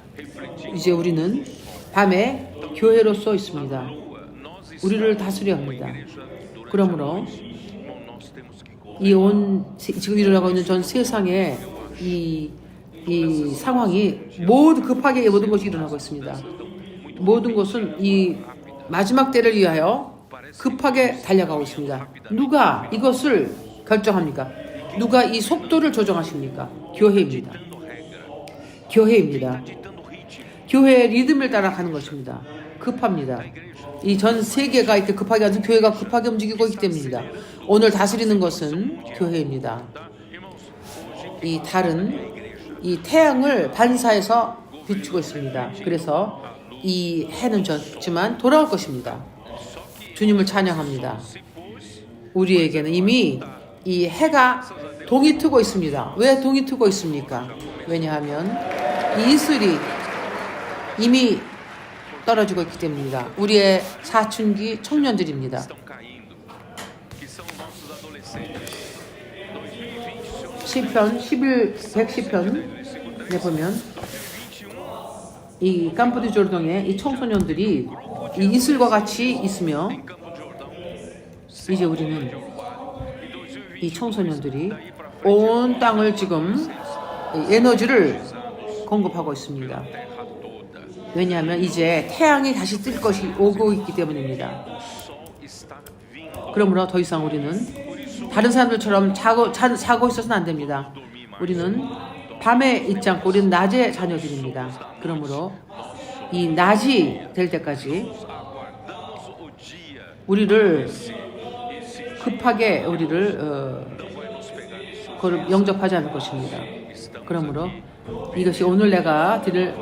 [SPEAKER 1] 이제 우리는 밤에 교회로서 있습니다. 우리를 다스려야 합니다. 그러므로 지금 일어나고 있는 전 세상에 이 상황이 급하게 모든 것이 일어나고 있습니다. 모든 것은 이 마지막 때를 위하여 급하게 달려가고 있습니다. 누가 이것을 결정합니까? 누가 이 속도를 조정하십니까? 교회입니다. 교회입니다. 교회의 리듬을 따라가는 것입니다. 급합니다. 이 전 세계가 이렇게 급하게 하면서 교회가 급하게 움직이고 있기 때문입니다. 오늘 다스리는 것은 교회입니다. 이 달은 이 태양을 반사해서 비추고 있습니다. 그래서 이 해는 졌지만 돌아올 것입니다. 주님을 찬양합니다. 우리에게는 이미 이 해가 동이 트고 있습니다. 왜 동이 트고 있습니까? 왜냐하면 이 이슬이 이미 떨어지고 있기 때문입니다. 우리의 사춘기 청년들입니다. 시편 110편에 보면 이 캄푸디 조르동에 이 청소년들이 이 이슬과 같이 있으며 이제 우리는 이 청소년들이 온 땅을 지금 에너지를 공급하고 있습니다. 왜냐하면 이제 태양이 다시 뜰 것이 오고 있기 때문입니다. 그러므로 더 이상 우리는 다른 사람들처럼 자고 있어서는 안 됩니다. 우리는 밤에 있지 않고 우리는 낮의 자녀들입니다. 그러므로 이 낮이 될 때까지 우리를 급하게 그걸 영접하지 않을 것입니다. 그러므로 이것이 오늘 내가 드릴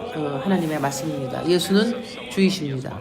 [SPEAKER 1] 하나님의 말씀입니다. 예수는 주이십니다.